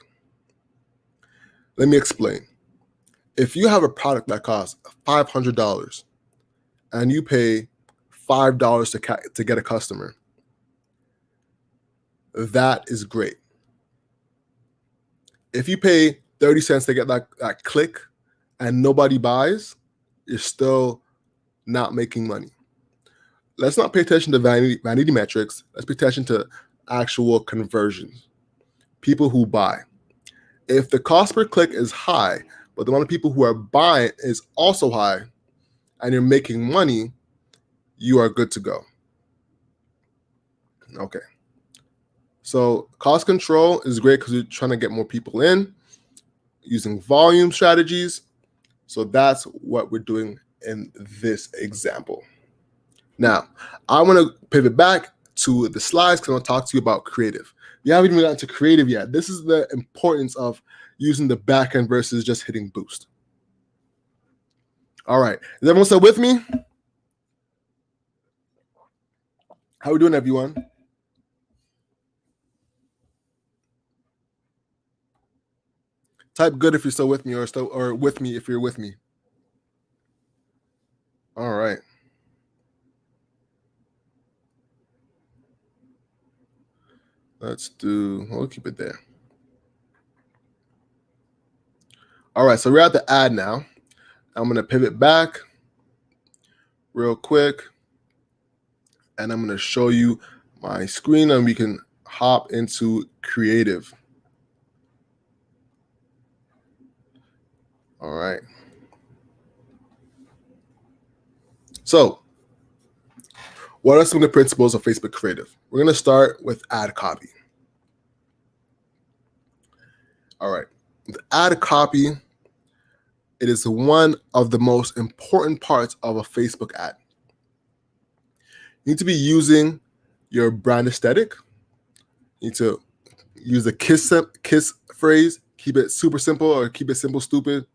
Let me explain. If you have a product that costs $500 and you pay $5 to get a customer, that is great. If you pay 30 cents to get that click and nobody buys, you're still not making money. Let's not pay attention to vanity metrics. Let's pay attention to actual conversions, people who buy. If the cost per click is high, but the amount of people who are buying is also high, and you're making money, you are good to go. Okay. So cost control is great because you're trying to get more people in using volume strategies. So that's what we're doing in this example. Now, I want to pivot back to the slides because I want to talk to you about creative. We haven't even gotten to creative yet. This is the importance of using the backend versus just hitting boost. All right. Is everyone still with me? How are we doing, everyone? Type good if you're still with me, or with me if you're with me. All right. We'll keep it there. All right, so we're at the ad now. I'm going to pivot back real quick, and I'm going to show you my screen, and we can hop into creative. All right. So what are some of the principles of Facebook creative? We're going to start with ad copy. All right. The ad copy, it is one of the most important parts of a Facebook ad. You need to be using your brand aesthetic. You need to use the kiss phrase, keep it super simple or keep it simple stupid.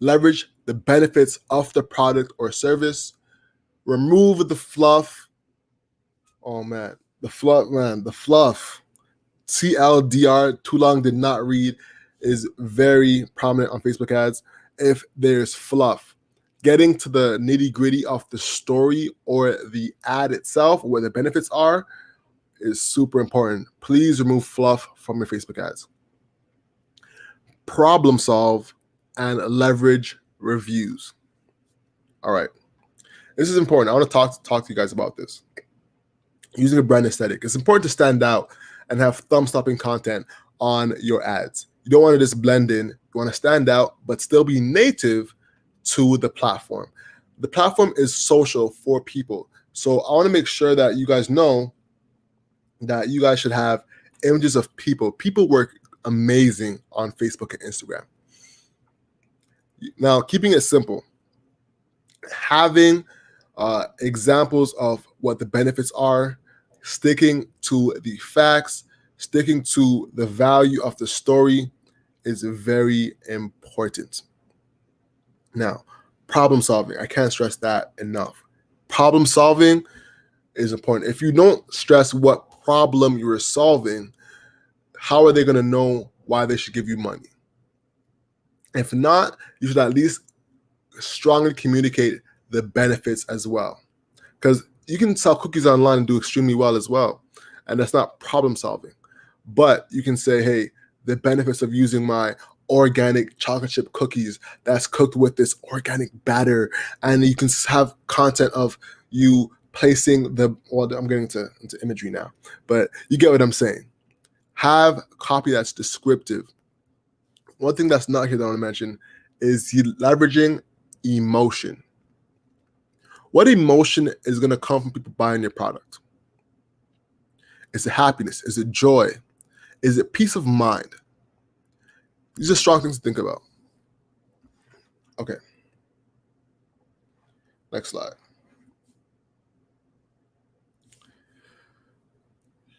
Leverage the benefits of the product or service. Remove the fluff. Oh man, the fluff. TLDR, too long did not read, is very prominent on Facebook ads. If there's fluff, getting to the nitty gritty of the story or the ad itself, where the benefits are, is super important. Please remove fluff from your Facebook ads. Problem solve and leverage reviews. All right. This is important. I want to talk to you guys about this. Using a brand aesthetic. It's important to stand out and have thumb-stopping content on your ads. You don't want to just blend in. You want to stand out, but still be native to the platform. The platform is social for people. So I want to make sure that you guys know that you guys should have images of people. People work amazing on Facebook and Instagram. Now, keeping it simple, having examples of what the benefits are, sticking to the facts, sticking to the value of the story is very important. Now, problem solving, I can't stress that enough. Problem solving is important. If you don't stress what problem you're solving, how are they going to know why they should give you money? If not, you should at least strongly communicate the benefits as well. Because you can sell cookies online and do extremely well as well. And that's not problem solving. But you can say, hey, the benefits of using my organic chocolate chip cookies that's cooked with this organic batter. And you can have content of you placing I'm getting into imagery now, but you get what I'm saying. Have copy that's descriptive. One thing that's not here that I want to mention is you leveraging emotion. What emotion is going to come from people buying your product? Is it happiness? Is it joy? Is it peace of mind? These are strong things to think about. Okay. Next slide.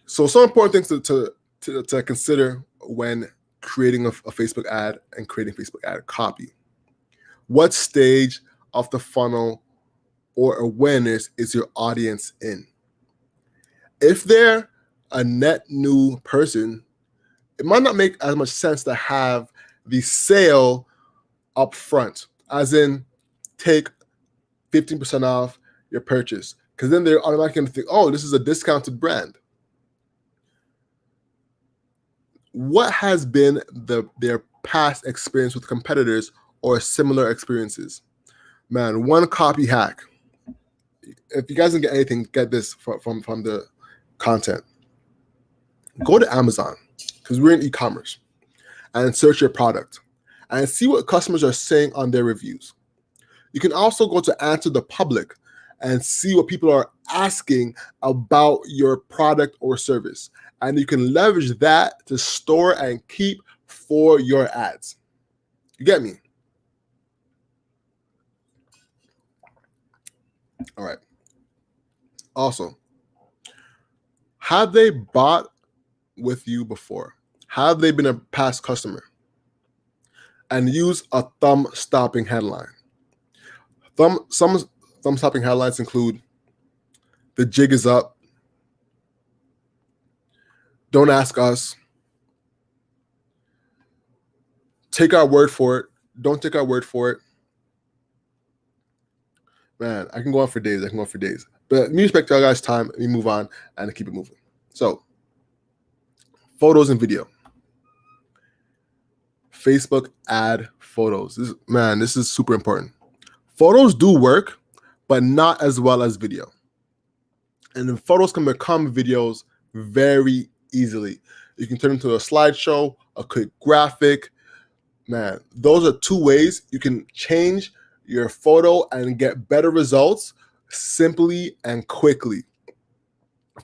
So some important things to consider when creating a Facebook ad and creating Facebook ad copy. What stage of the funnel or awareness is your audience in? If they're a net new person, it might not make as much sense to have the sale up front, as in take 15% off your purchase, because then they're automatically going to think, oh, this is a discounted brand. What has been their past experience with competitors or similar experiences? Man, one copy hack. If you guys didn't get anything, get this from the content. Go to Amazon, because we're in e-commerce, and search your product and see what customers are saying on their reviews. You can also go to Answer the Public and see what people are asking about your product or service. And you can leverage that to store and keep for your ads. You get me? All right. Also, have they bought with you before? Have they been a past customer? And use a thumb-stopping headline. Some thumb-stopping headlines include, "The jig is up," "Don't ask us," "Take our word for it," "Don't take our word for it." Man, I can go on for days. But me respect to our guys' time. We move on and keep it moving. So, photos and video. Facebook ad photos. This is super important. Photos do work, but not as well as video. And then photos can become videos very easily. You can turn into a slideshow, a quick graphic. Man, those are two ways you can change your photo and get better results simply and quickly.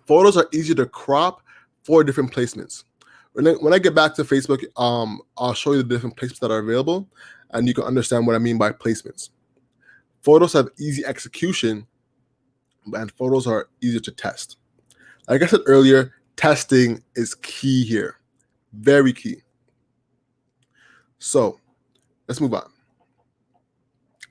Photos are easier to crop for different placements. When I get back to Facebook, I'll show you the different placements that are available, and you can understand what I mean by placements. Photos have easy execution, and photos are easier to test. Like I said earlier, testing is key here. Very key. So let's move on.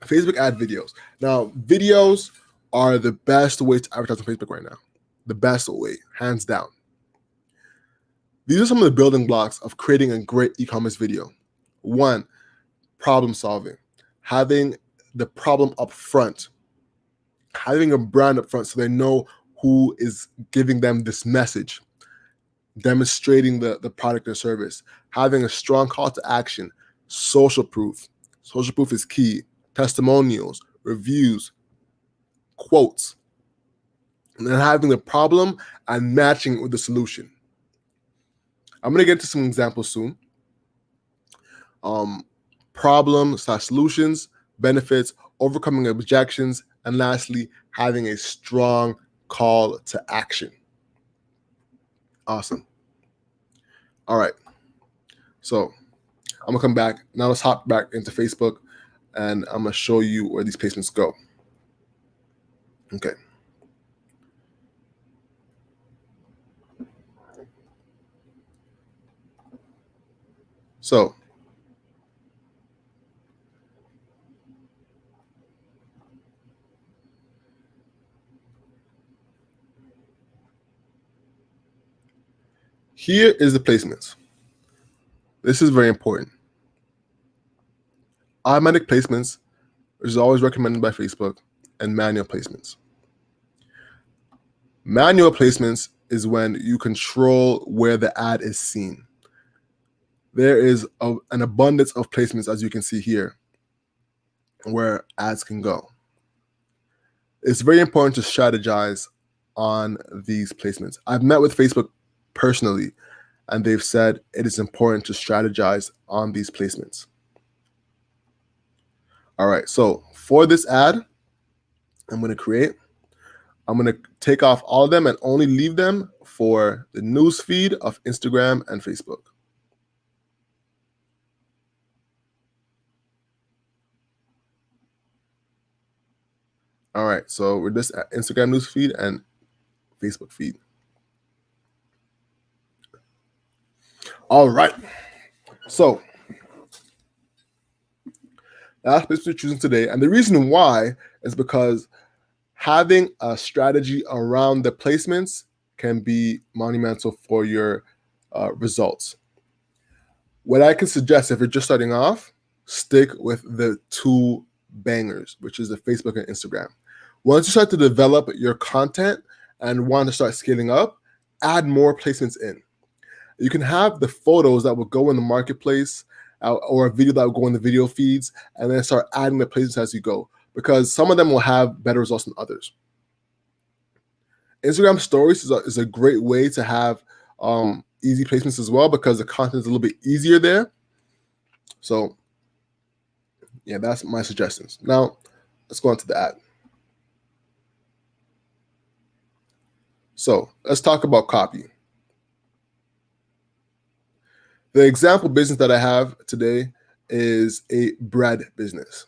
Facebook ad videos. Now, videos are the best way to advertise on Facebook right now. The best way, hands down. These are some of the building blocks of creating a great e-commerce video. One, problem solving. Having the problem up front. Having a brand up front so they know who is giving them this message. Demonstrating the product or service. Having a strong call to action. Social proof. Social proof is key. Testimonials, reviews, quotes. And then having the problem and matching it with the solution. I'm going to get into some examples soon. Problem/solutions, benefits, overcoming objections, and lastly, having a strong call to action. Awesome. All right. So I'm going to come back. Now let's hop back into Facebook, and I'm going to show you where these placements go. Okay. So here is the placements. This is very important. Automatic placements, which is always recommended by Facebook, and manual placements. Manual placements is when you control where the ad is seen. There is an abundance of placements, as you can see here, where ads can go. It's very important to strategize on these placements. I've met with Facebook personally, and they've said it is important to strategize on these placements. All right, so for this ad, I'm going to take off all of them and only leave them for the news feed of Instagram and Facebook. All right, so we're just at Instagram news feed and Facebook feed. All right, so that's basically choosing today, and the reason why is because having a strategy around the placements can be monumental for your results. What I can suggest if you're just starting off, stick with the two bangers, which is the Facebook and Instagram. Once you start to develop your content and want to start scaling up, add more placements in. You can have the photos that will go in the marketplace or a video that will go in the video feeds, and then start adding the placements as you go, because some of them will have better results than others. Instagram stories is a great way to have easy placements as well, because the content is a little bit easier there. So yeah, that's my suggestions. Now let's go on to the ad. So let's talk about copy. The example business that I have today is a bread business.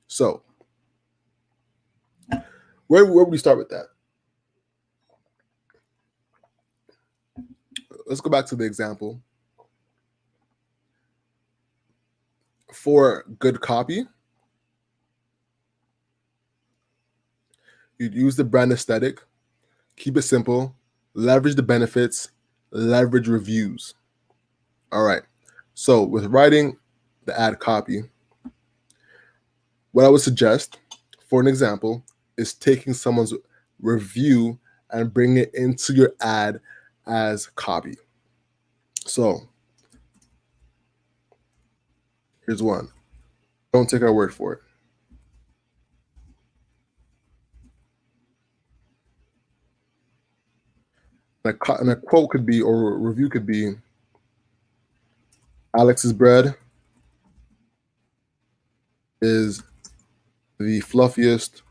So where would we start with that? Let's go back to the example. For good copy, you'd use the brand aesthetic, keep it simple, leverage the benefits, leverage reviews. All right. So with writing the ad copy, what I would suggest for an example is taking someone's review and bringing it into your ad as copy. So here's one. Don't take our word for it. And a quote could be, or a review could be, Alex's bread is the fluffiest,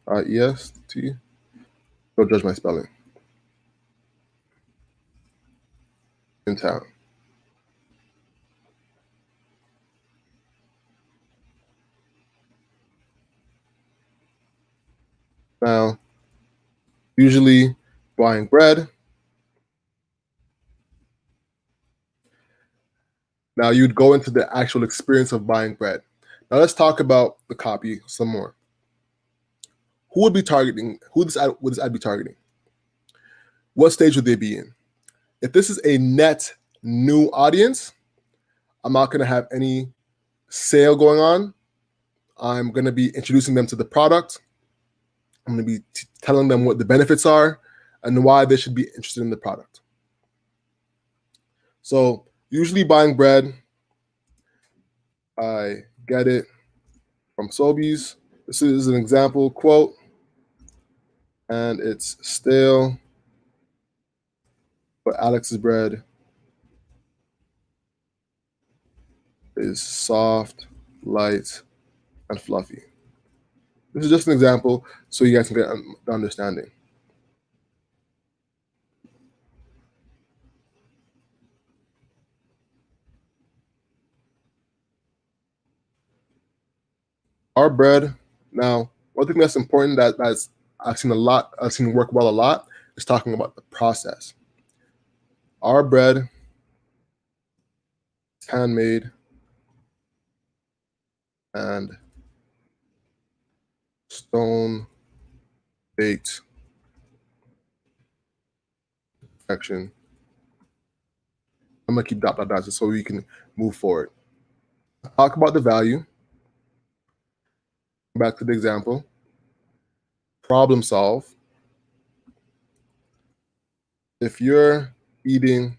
EST. Don't judge my spelling. In town. Now, usually buying bread. Now you'd go into the actual experience of buying bread. Now let's talk about the copy some more. Who would be targeting? Would this ad be targeting? What stage would they be in? If this is a net new audience, I'm not going to have any sale going on. I'm going to be introducing them to the product. I'm going to be telling them what the benefits are and why they should be interested in the product. So usually buying bread, I get it from Sobeys. This is an example quote, and it's stale, but Alex's bread is soft, light, and fluffy. This is just an example so you guys can get an understanding. Our bread, now, one thing that's important that's I've seen work well a lot, is talking about the process. Our bread is handmade and stone baked action. I'm gonna keep dot dot dots so we can move forward. Talk about the value. Back to the example. Problem solve. If you're eating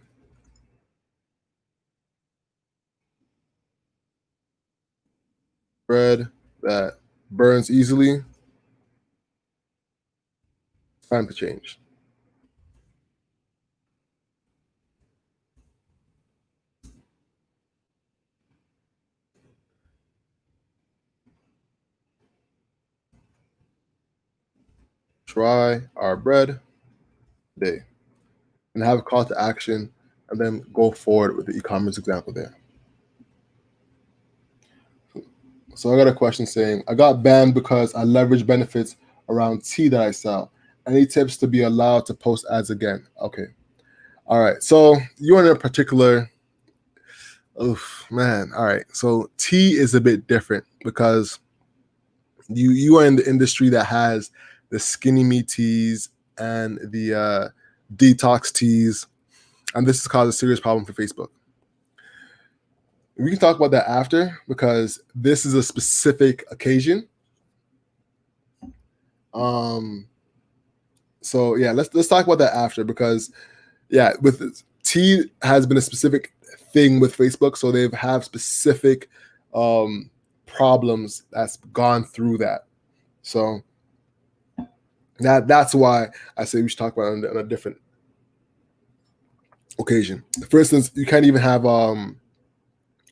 bread that burns easily, it's time to change. Try our bread today, and have a call to action, and then go forward with the e-commerce example there. So I got a question saying, I got banned because I leverage benefits around tea that I sell. Any tips to be allowed to post ads again? Okay. All right. So you're in a particular, oof, man. All right. So tea is a bit different because you are in the industry that has the skinny me teas and the detox teas, and this has caused a serious problem for Facebook. We can talk about that after because this is a specific occasion. Um, so yeah, let's talk about that after because yeah, with tea has been a specific thing with Facebook, so they've have specific um, problems that's gone through that. So that's why I say we should talk about it on a different occasion. For instance, you can't even have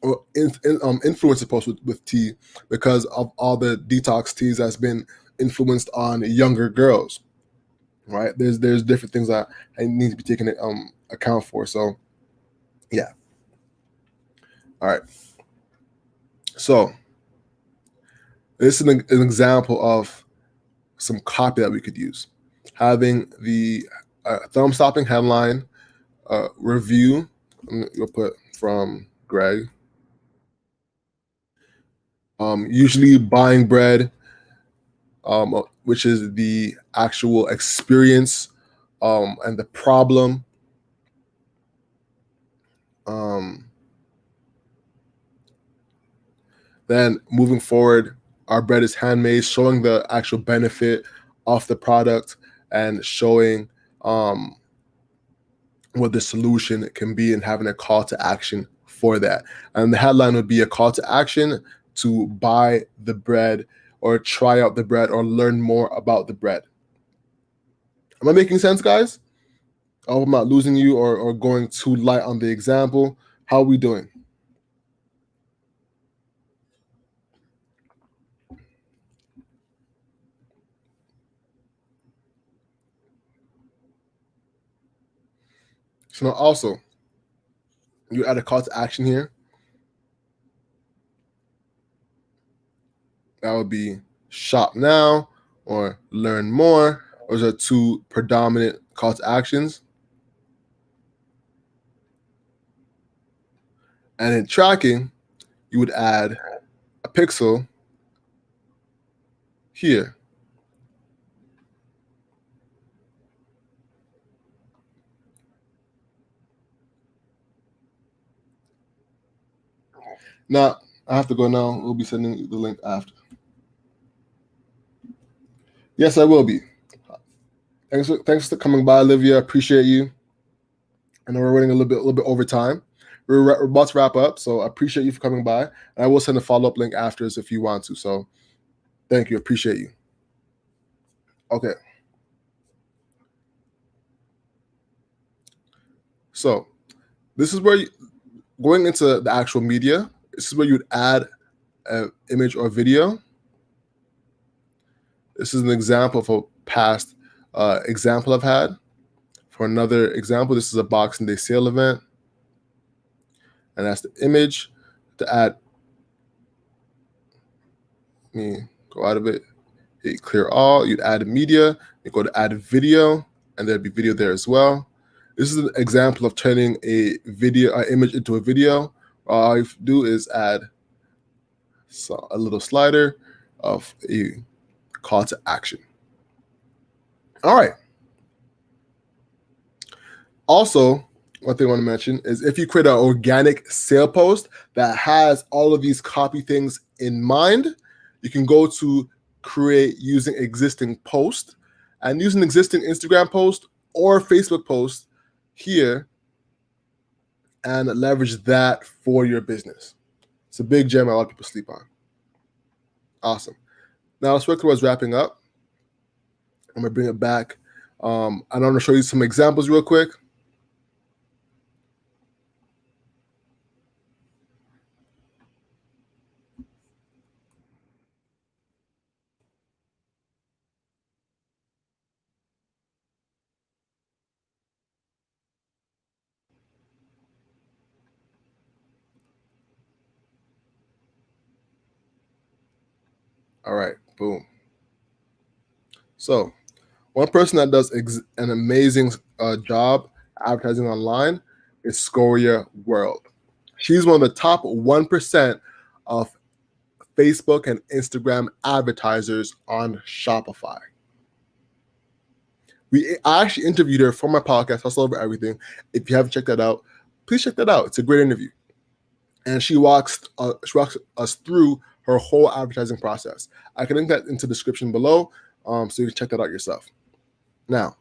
influencer posts with tea because of all the detox teas that's been influenced on younger girls. Right? There's different things that I need to be taken account for. So yeah. All right. So this is an example of some copy that we could use. Having the thumb stopping headline review. You'll put from Greg. Usually buying bread, which is the actual experience and the problem. Um, then moving forward, our bread is handmade, showing the actual benefit of the product and showing what the solution can be and having a call to action for that. And the headline would be a call to action to buy the bread or try out the bread or learn more about the bread. Am I making sense, guys? I hope I'm not losing you or going too light on the example. How are we doing? So now also, you add a call to action here. That would be shop now or learn more. Those are two predominant call to actions. And in tracking, you would add a pixel here. Now, I have to go now. We'll be sending you the link after. Yes, I will be. Thanks for coming by, Olivia. Appreciate you. I know we're running a little bit over time. We're about to wrap up, so I appreciate you for coming by. And I will send a follow-up link after if you want to. So thank you. Appreciate you. Okay. So this is where going into the actual media, this is where you would add an image or video. This is an example of a past example I've had. For another example, this is a Boxing Day sale event. And that's the image. To add, let me go out of it, hit clear all. You'd add media, you go to add video, and there'd be video there as well. This is an example of turning a video, an image into a video. All you do is add a little slider of a call to action. All right. Also, one thing I want to mention is if you create an organic sale post that has all of these copy things in mind, you can go to create using existing post and use an existing Instagram post or Facebook post here and leverage that for your business. It's a big gem a lot of people sleep on. Awesome. Now let's work towards wrapping up. I'm gonna bring it back. And I'm gonna show you some examples real quick. All right, boom. So one person that does an amazing job advertising online is Scoria World. She's one of the top 1% of Facebook and Instagram advertisers on Shopify. I actually interviewed her for my podcast, Hustle Over Everything. If you haven't checked that out, please check that out. It's a great interview. And she walks us through her whole advertising process. I can link that into the description below, so you can check that out yourself. Now,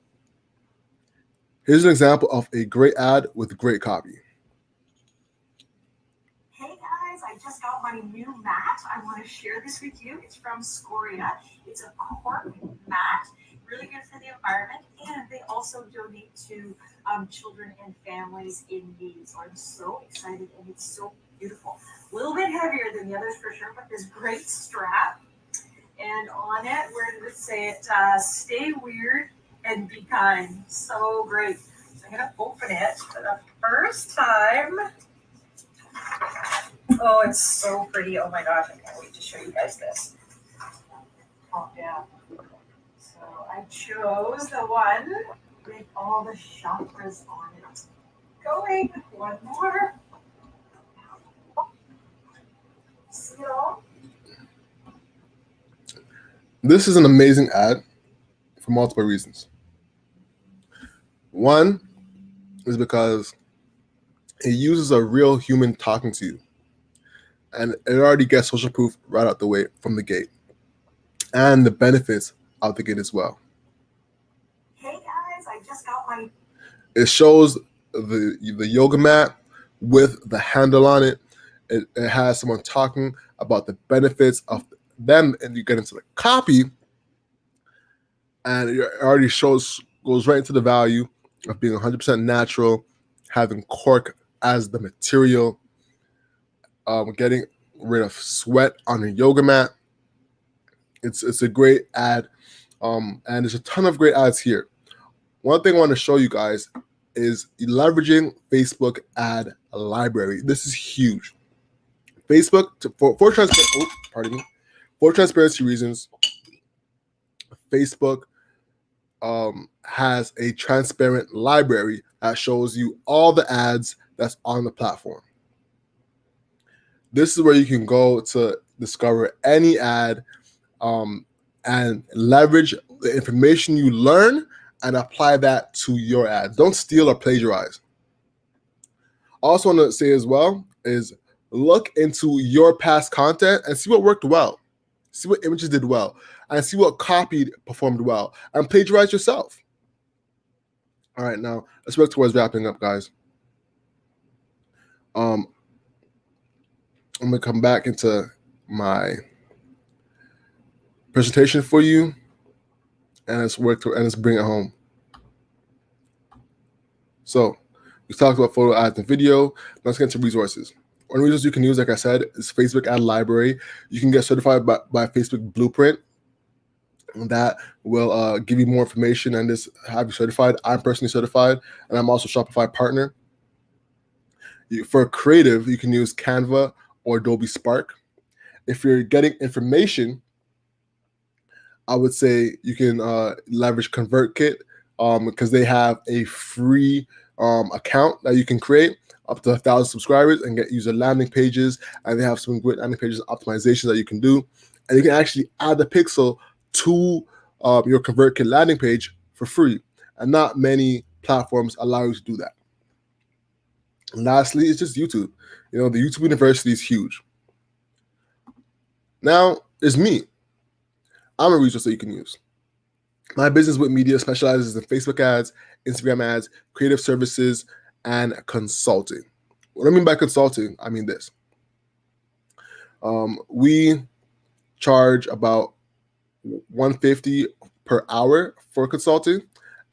here's an example of a great ad with great copy. Hey guys, I just got my new mat. I want to share this with you. It's from Scoria. It's a cork mat, really good for the environment, and they also donate to children and families in need. So I'm so excited, and it's so beautiful. A little bit heavier than the others for sure, but this great strap. And on it, we're going to say it, stay weird and be kind. So great. So I'm going to open it for the first time. Oh, it's so pretty. Oh my gosh, I can't wait to show you guys this. Oh, yeah. So I chose the one with all the chakras on it. Going, one more. See it all? This is an amazing ad for multiple reasons. One is because it uses a real human talking to you. And it already gets social proof right out the way from the gate. And the benefits out the gate as well. Hey guys, I just got my... It shows the yoga mat with the handle on it. It has someone talking about the benefits of them, and you get into the copy, and it already goes right into the value of being 100% natural, having cork as the material, getting rid of sweat on a yoga mat. It's a great ad, and there's a ton of great ads here. One thing I want to show you guys is leveraging Facebook ad library. This is huge. Facebook, for transparency reasons, Facebook has a transparent library that shows you all the ads that's on the platform. This is where you can go to discover any ad and leverage the information you learn and apply that to your ad. Don't steal or plagiarize. Also want to say as well is look into your past content and see what worked well. See what images did well, and see what copied performed well, and plagiarize yourself. All right, now let's work towards wrapping up, guys. I'm gonna come back into my presentation for you, and let's bring it home. So we talked about photo ads and video. Let's get into resources. One resource you can use, like I said, is Facebook Ad Library. You can get certified by Facebook Blueprint. That will give you more information and just have you certified. I'm personally certified, and I'm also a Shopify partner. For creative, you can use Canva or Adobe Spark. If you're getting information, I would say you can leverage ConvertKit because they have a free account that you can create up to 1,000 subscribers and get user landing pages, and they have some great landing pages optimizations that you can do, and you can actually add the pixel to your ConvertKit landing page for free, and not many platforms allow you to do that. And lastly, it's just YouTube. The YouTube University is huge. Now, there's me. I'm a resource that you can use. My business with media specializes in Facebook ads, Instagram ads, creative services, and consulting. What I mean by consulting, I mean this. We charge about $150 per hour for consulting,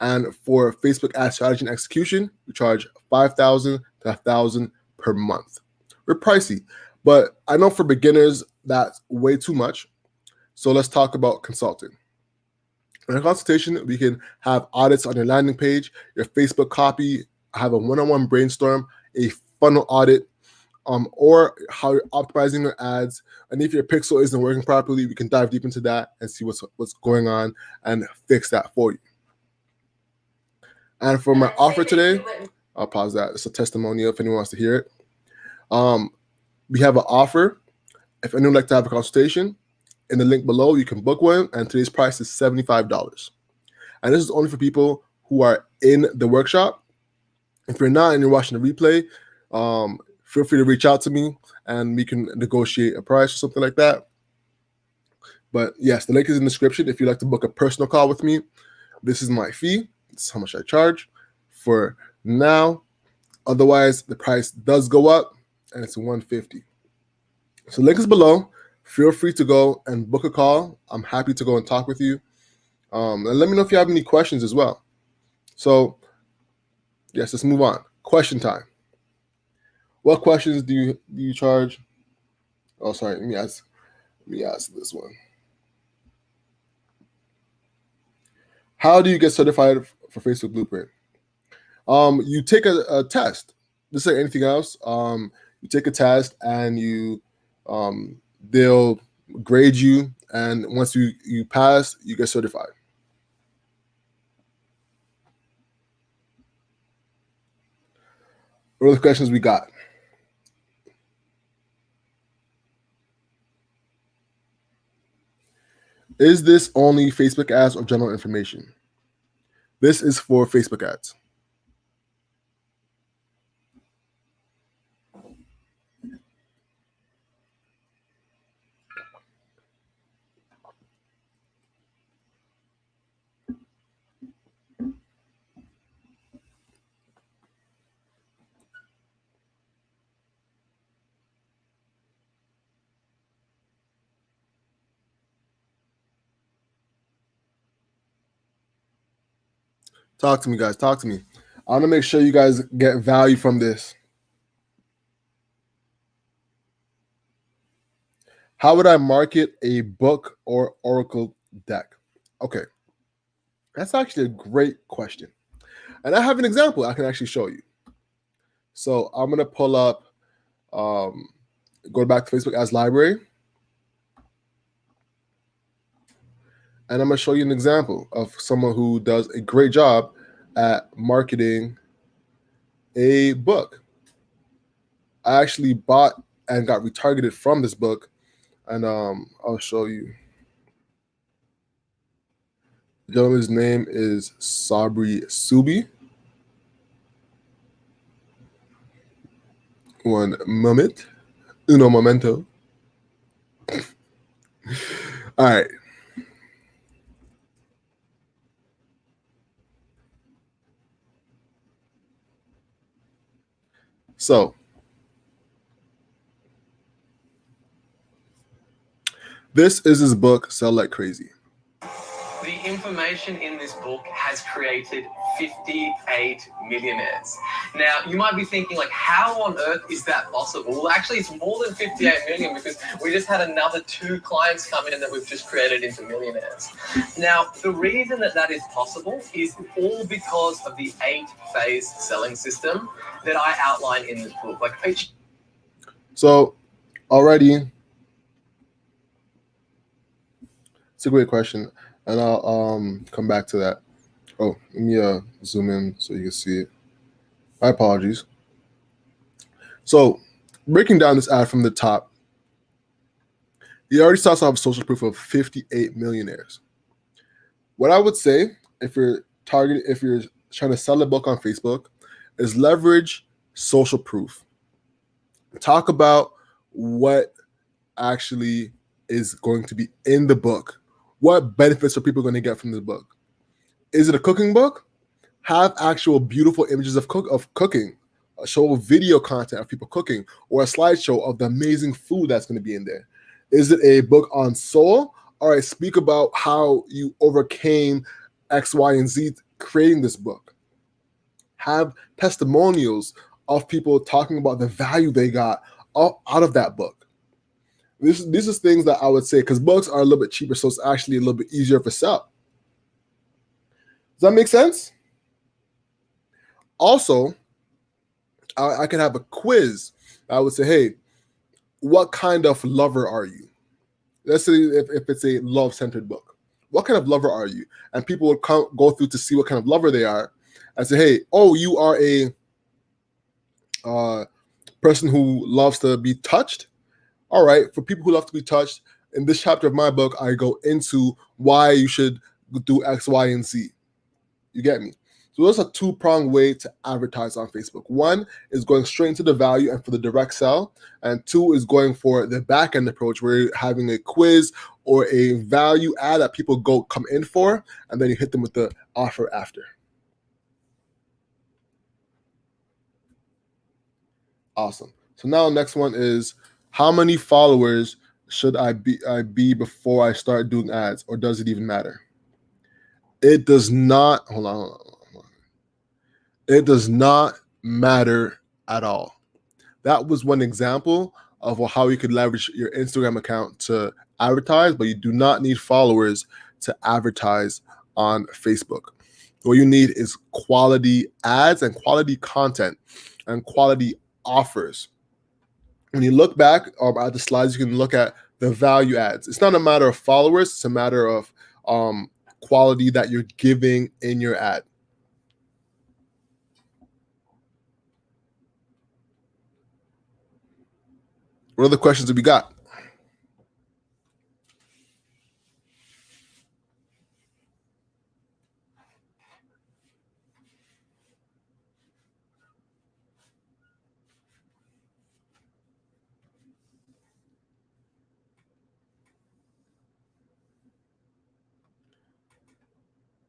and for Facebook ad strategy and execution, we charge $5,000 to $1,000 per month. We're pricey, but I know for beginners that's way too much. So let's talk about consulting. In a consultation, we can have audits on your landing page, your Facebook copy, have a one-on-one brainstorm, a funnel audit, or how you're optimizing your ads. And if your pixel isn't working properly, we can dive deep into that and see what's going on and fix that for you. And for my offer today, I'll pause that. It's a testimonial if anyone wants to hear it. We have an offer. If anyone would like to have a consultation, in the link below, you can book one, and today's price is $75. And this is only for people who are in the workshop. If you're not and you're watching the replay, feel free to reach out to me and we can negotiate a price or something like that. But yes, the link is in the description. If you'd like to book a personal call with me, this is my fee. This is how much I charge for now. Otherwise, the price does go up and it's $150. So link is below. Feel free to go and book a call. I'm happy to go and talk with you. And let me know if you have any questions as well. So yes, let's move on. Question time. What questions do you charge? Oh, sorry. Let me ask this one. How do you get certified for Facebook Blueprint? You take a test. Just like anything else. You take a test and they'll grade you, and once you pass, you get certified. What are the questions we got? Is this only Facebook ads or general information? This is for Facebook ads. Talk to me, guys. Talk to me. I want to make sure you guys get value from this. How would I market a book or Oracle deck? Okay. That's actually a great question. And I have an example I can actually show you. So I'm going to pull up, go back to Facebook Ads Library. And I'm going to show you an example of someone who does a great job at marketing a book. I actually bought and got retargeted from this book, and I'll show you. The gentleman's name is Sabri Subi. One moment. Uno momento. All right. So this is his book, Sell Like Crazy. The information in this book has created 58 millionaires. Now, you might be thinking, like, how on earth is that possible? Well, actually, it's more than 58 million because we just had another 2 clients come in that we've just created into millionaires. Now, the reason that is possible is all because of the 8-phase selling system that I outline in this book. So, already, it's a great question. And I'll come back to that. Oh, let me zoom in so you can see it. My apologies. So, breaking down this ad from the top, he already starts off social proof of 58 millionaires. What I would say, if you're trying to sell a book on Facebook, is leverage social proof. Talk about what actually is going to be in the book. What benefits are people going to get from this book? Is it a cooking book? Have actual beautiful images of cooking. Show video content of people cooking, or a slideshow of the amazing food that's going to be in there. Is it a book on soul? All right, speak about how you overcame X, Y, and Z creating this book. Have testimonials of people talking about the value they got out of that book. This is things that I would say, because books are a little bit cheaper, so it's actually a little bit easier for sell. Does that make sense? Also, I can have a quiz I would say, hey, what kind of lover are you? Let's say if it's a love-centered book, what kind of lover are you? And people would go through to see what kind of lover they are, and say, hey, oh, you are a person who loves to be touched. All right, for people who love to be touched, in this chapter of my book, I go into why you should do X, Y, and Z. You get me? So there's a two-pronged way to advertise on Facebook. One is going straight into the value and for the direct sell, and two is going for the back-end approach where you're having a quiz or a value ad that people come in for, and then you hit them with the offer after. Awesome. So now next one is, how many followers should I be before I start doing ads, or does it even matter? It does not. Hold on. It does not matter at all. That was one example of how you could leverage your Instagram account to advertise, but you do not need followers to advertise on Facebook. What you need is quality ads and quality content and quality offers. When you look back at the slides, you can look at the value ads. It's not a matter of followers, it's a matter of quality that you're giving in your ad. What other questions have we got?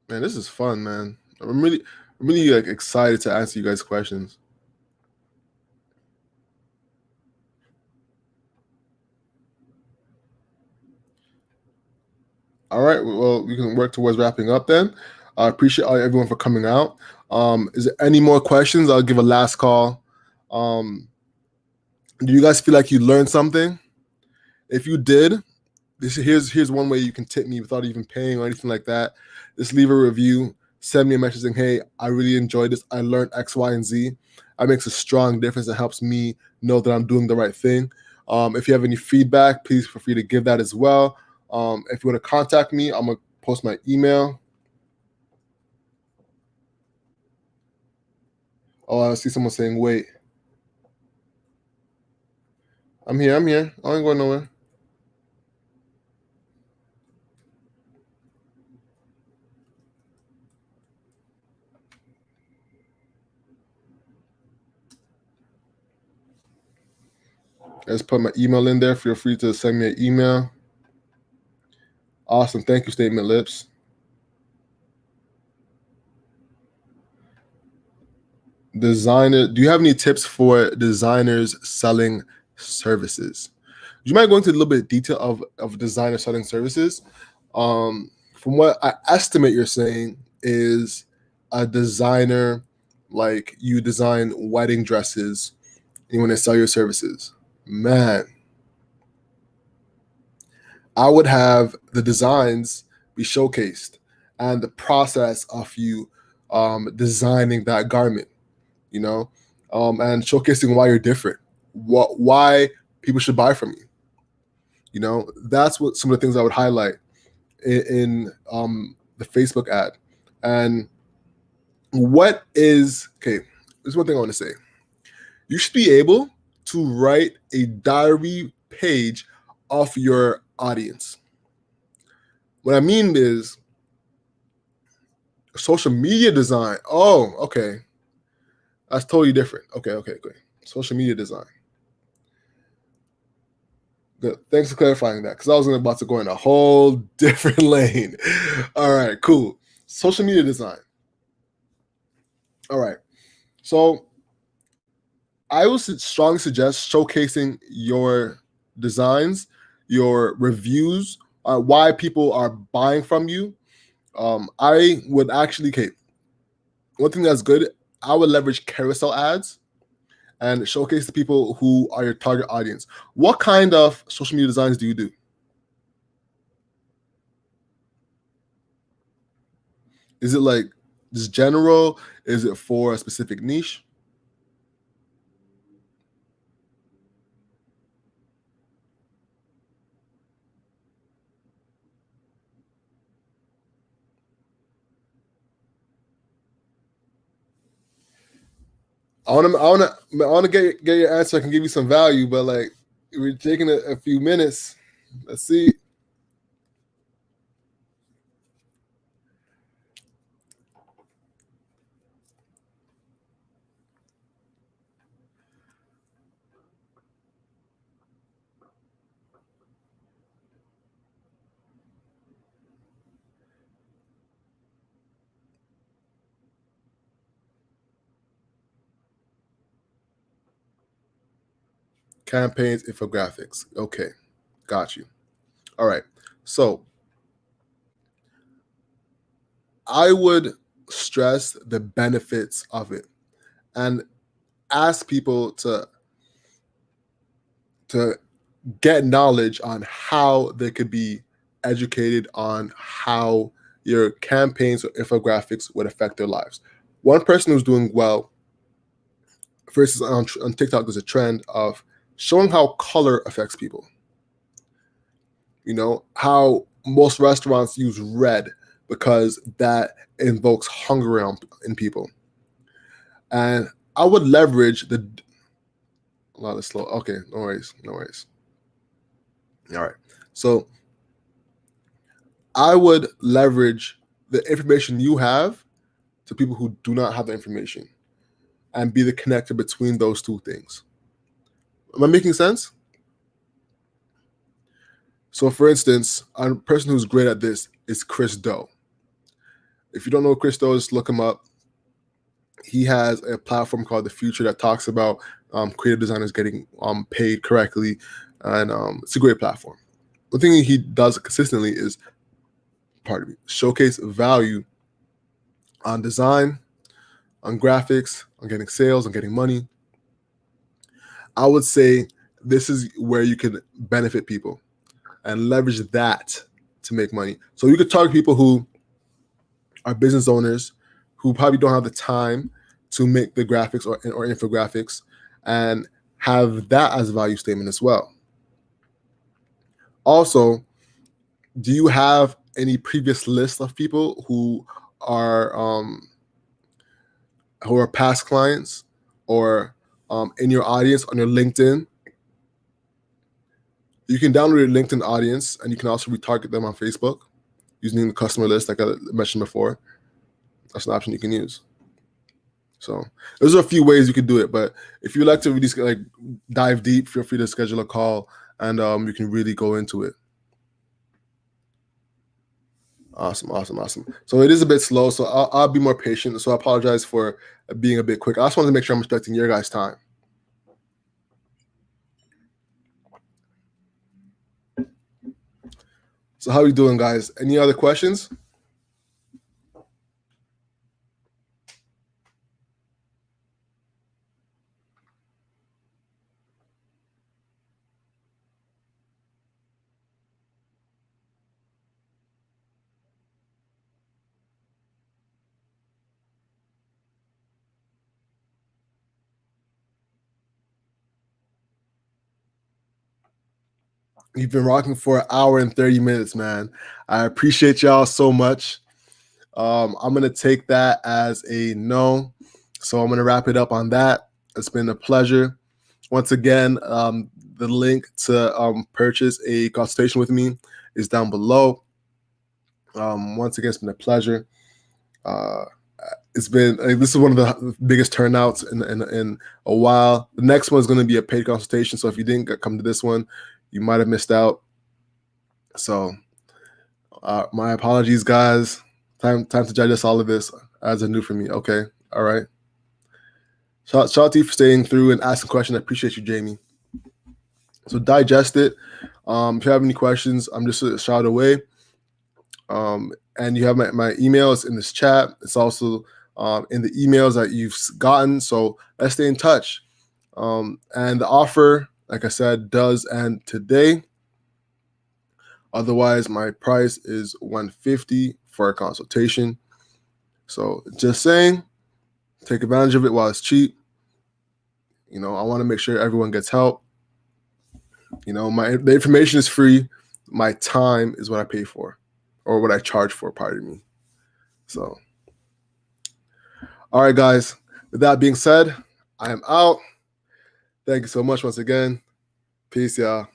Man, this is fun, man. I'm really like excited to answer you guys' questions. All right, well, we can work towards wrapping up then. I appreciate everyone for coming out. Is there any more questions? I'll give a last call. Do you guys feel like you learned something? If you did, here's one way you can tip me without even paying or anything like that. Just leave a review, send me a message saying, hey, I really enjoyed this. I learned X, Y, and Z. That makes a strong difference. It helps me know that I'm doing the right thing. If you have any feedback, please feel free to give that as well. If you want to contact me, I'm going to post my email. Oh, I see someone saying, wait. I'm here. I ain't going nowhere. Let's put my email in there. Feel free to send me an email. Awesome. Thank you, Statement Lips. Designer, do you have any tips for designers selling services? You might go into a little bit of detail of designer selling services. From what I estimate you're saying is a designer, like you design wedding dresses, you want to sell your services. Man, I would have the designs be showcased and the process of you designing that garment, and showcasing why you're different, why people should buy from you. That's what some of the things I would highlight in the Facebook ad. And there's one thing I want to say. You should be able to write a diary page of your audience. What I mean is social media design. Oh, okay. That's totally different. Okay. Social media design. Good. Thanks for clarifying that, because I was about to go in a whole different lane. All right, cool. Social media design. All right. So I would strongly suggest showcasing your designs, your reviews, why people are buying from you. I would actually, one thing that's good, I would leverage carousel ads and showcase the people who are your target audience. What kind of social media designs do you do? Is it like just general? Is it for a specific niche? I wanna get your answer. I can give you some value, but like we're taking a few minutes. Let's see. Campaigns, infographics. Okay, got you. All right. So I would stress the benefits of it and ask people to get knowledge on how they could be educated on how your campaigns or infographics would affect their lives. One person who's doing well, first is on TikTok, there's a trend of showing how color affects people. You know, how most restaurants use red because that invokes hunger in people. And I would leverage the a lot of slow. Okay, no worries, no worries. All right. So I would leverage the information you have to people who do not have the information and be the connector between those two things. Am I making sense? So, for instance, a person who's great at this is Chris Do. If you don't know Chris Do, just look him up. He has a platform called The Future that talks about creative designers getting paid correctly, and it's a great platform. The thing he does consistently is, pardon me, showcase value on design, on graphics, on getting sales, on getting money. I would say this is where you can benefit people and leverage that to make money. So you could target people who are business owners who probably don't have the time to make the graphics or infographics and have that as a value statement as well. Also, do you have any previous list of people who are past clients or in your audience on your LinkedIn? You can download your LinkedIn audience and you can also retarget them on Facebook using the customer list like I mentioned before. That's an option you can use. So there's a few ways you can do it, but if you like to really like dive deep, feel free to schedule a call and you can really go into it. Awesome. So it is a bit slow, so I'll be more patient. So I apologize for being a bit quick. I just wanted to make sure I'm respecting your guys' time. So how are you doing, guys? Any other questions? You've been rocking for an hour and 30 minutes, man. I appreciate y'all so much. I'm going to take that as a no. So I'm going to wrap it up on that. It's been a pleasure. Once again, the link to purchase a consultation with me is down below. Once again, it's been a pleasure. It's been this is one of the biggest turnouts in a while. The next one is going to be a paid consultation. So if you didn't come to this one, you might have missed out. So my apologies, guys. Time to digest all of this as a new for me. Okay, all right. Shout out to you for staying through and asking questions. I appreciate you, Jamie. So digest it. If you have any questions, I'm just a shout away. And you have my emails in this chat. It's also in the emails that you've gotten. So let's stay in touch. And the offer, like I said, does end today. Otherwise, my price is $150 for a consultation. So just saying, take advantage of it while it's cheap. You know, I want to make sure everyone gets help. You know, the information is free. My time is what I pay for, or what I charge for, pardon me. So, all right, guys. With that being said, I am out. Thank you so much once again. Peace, y'all.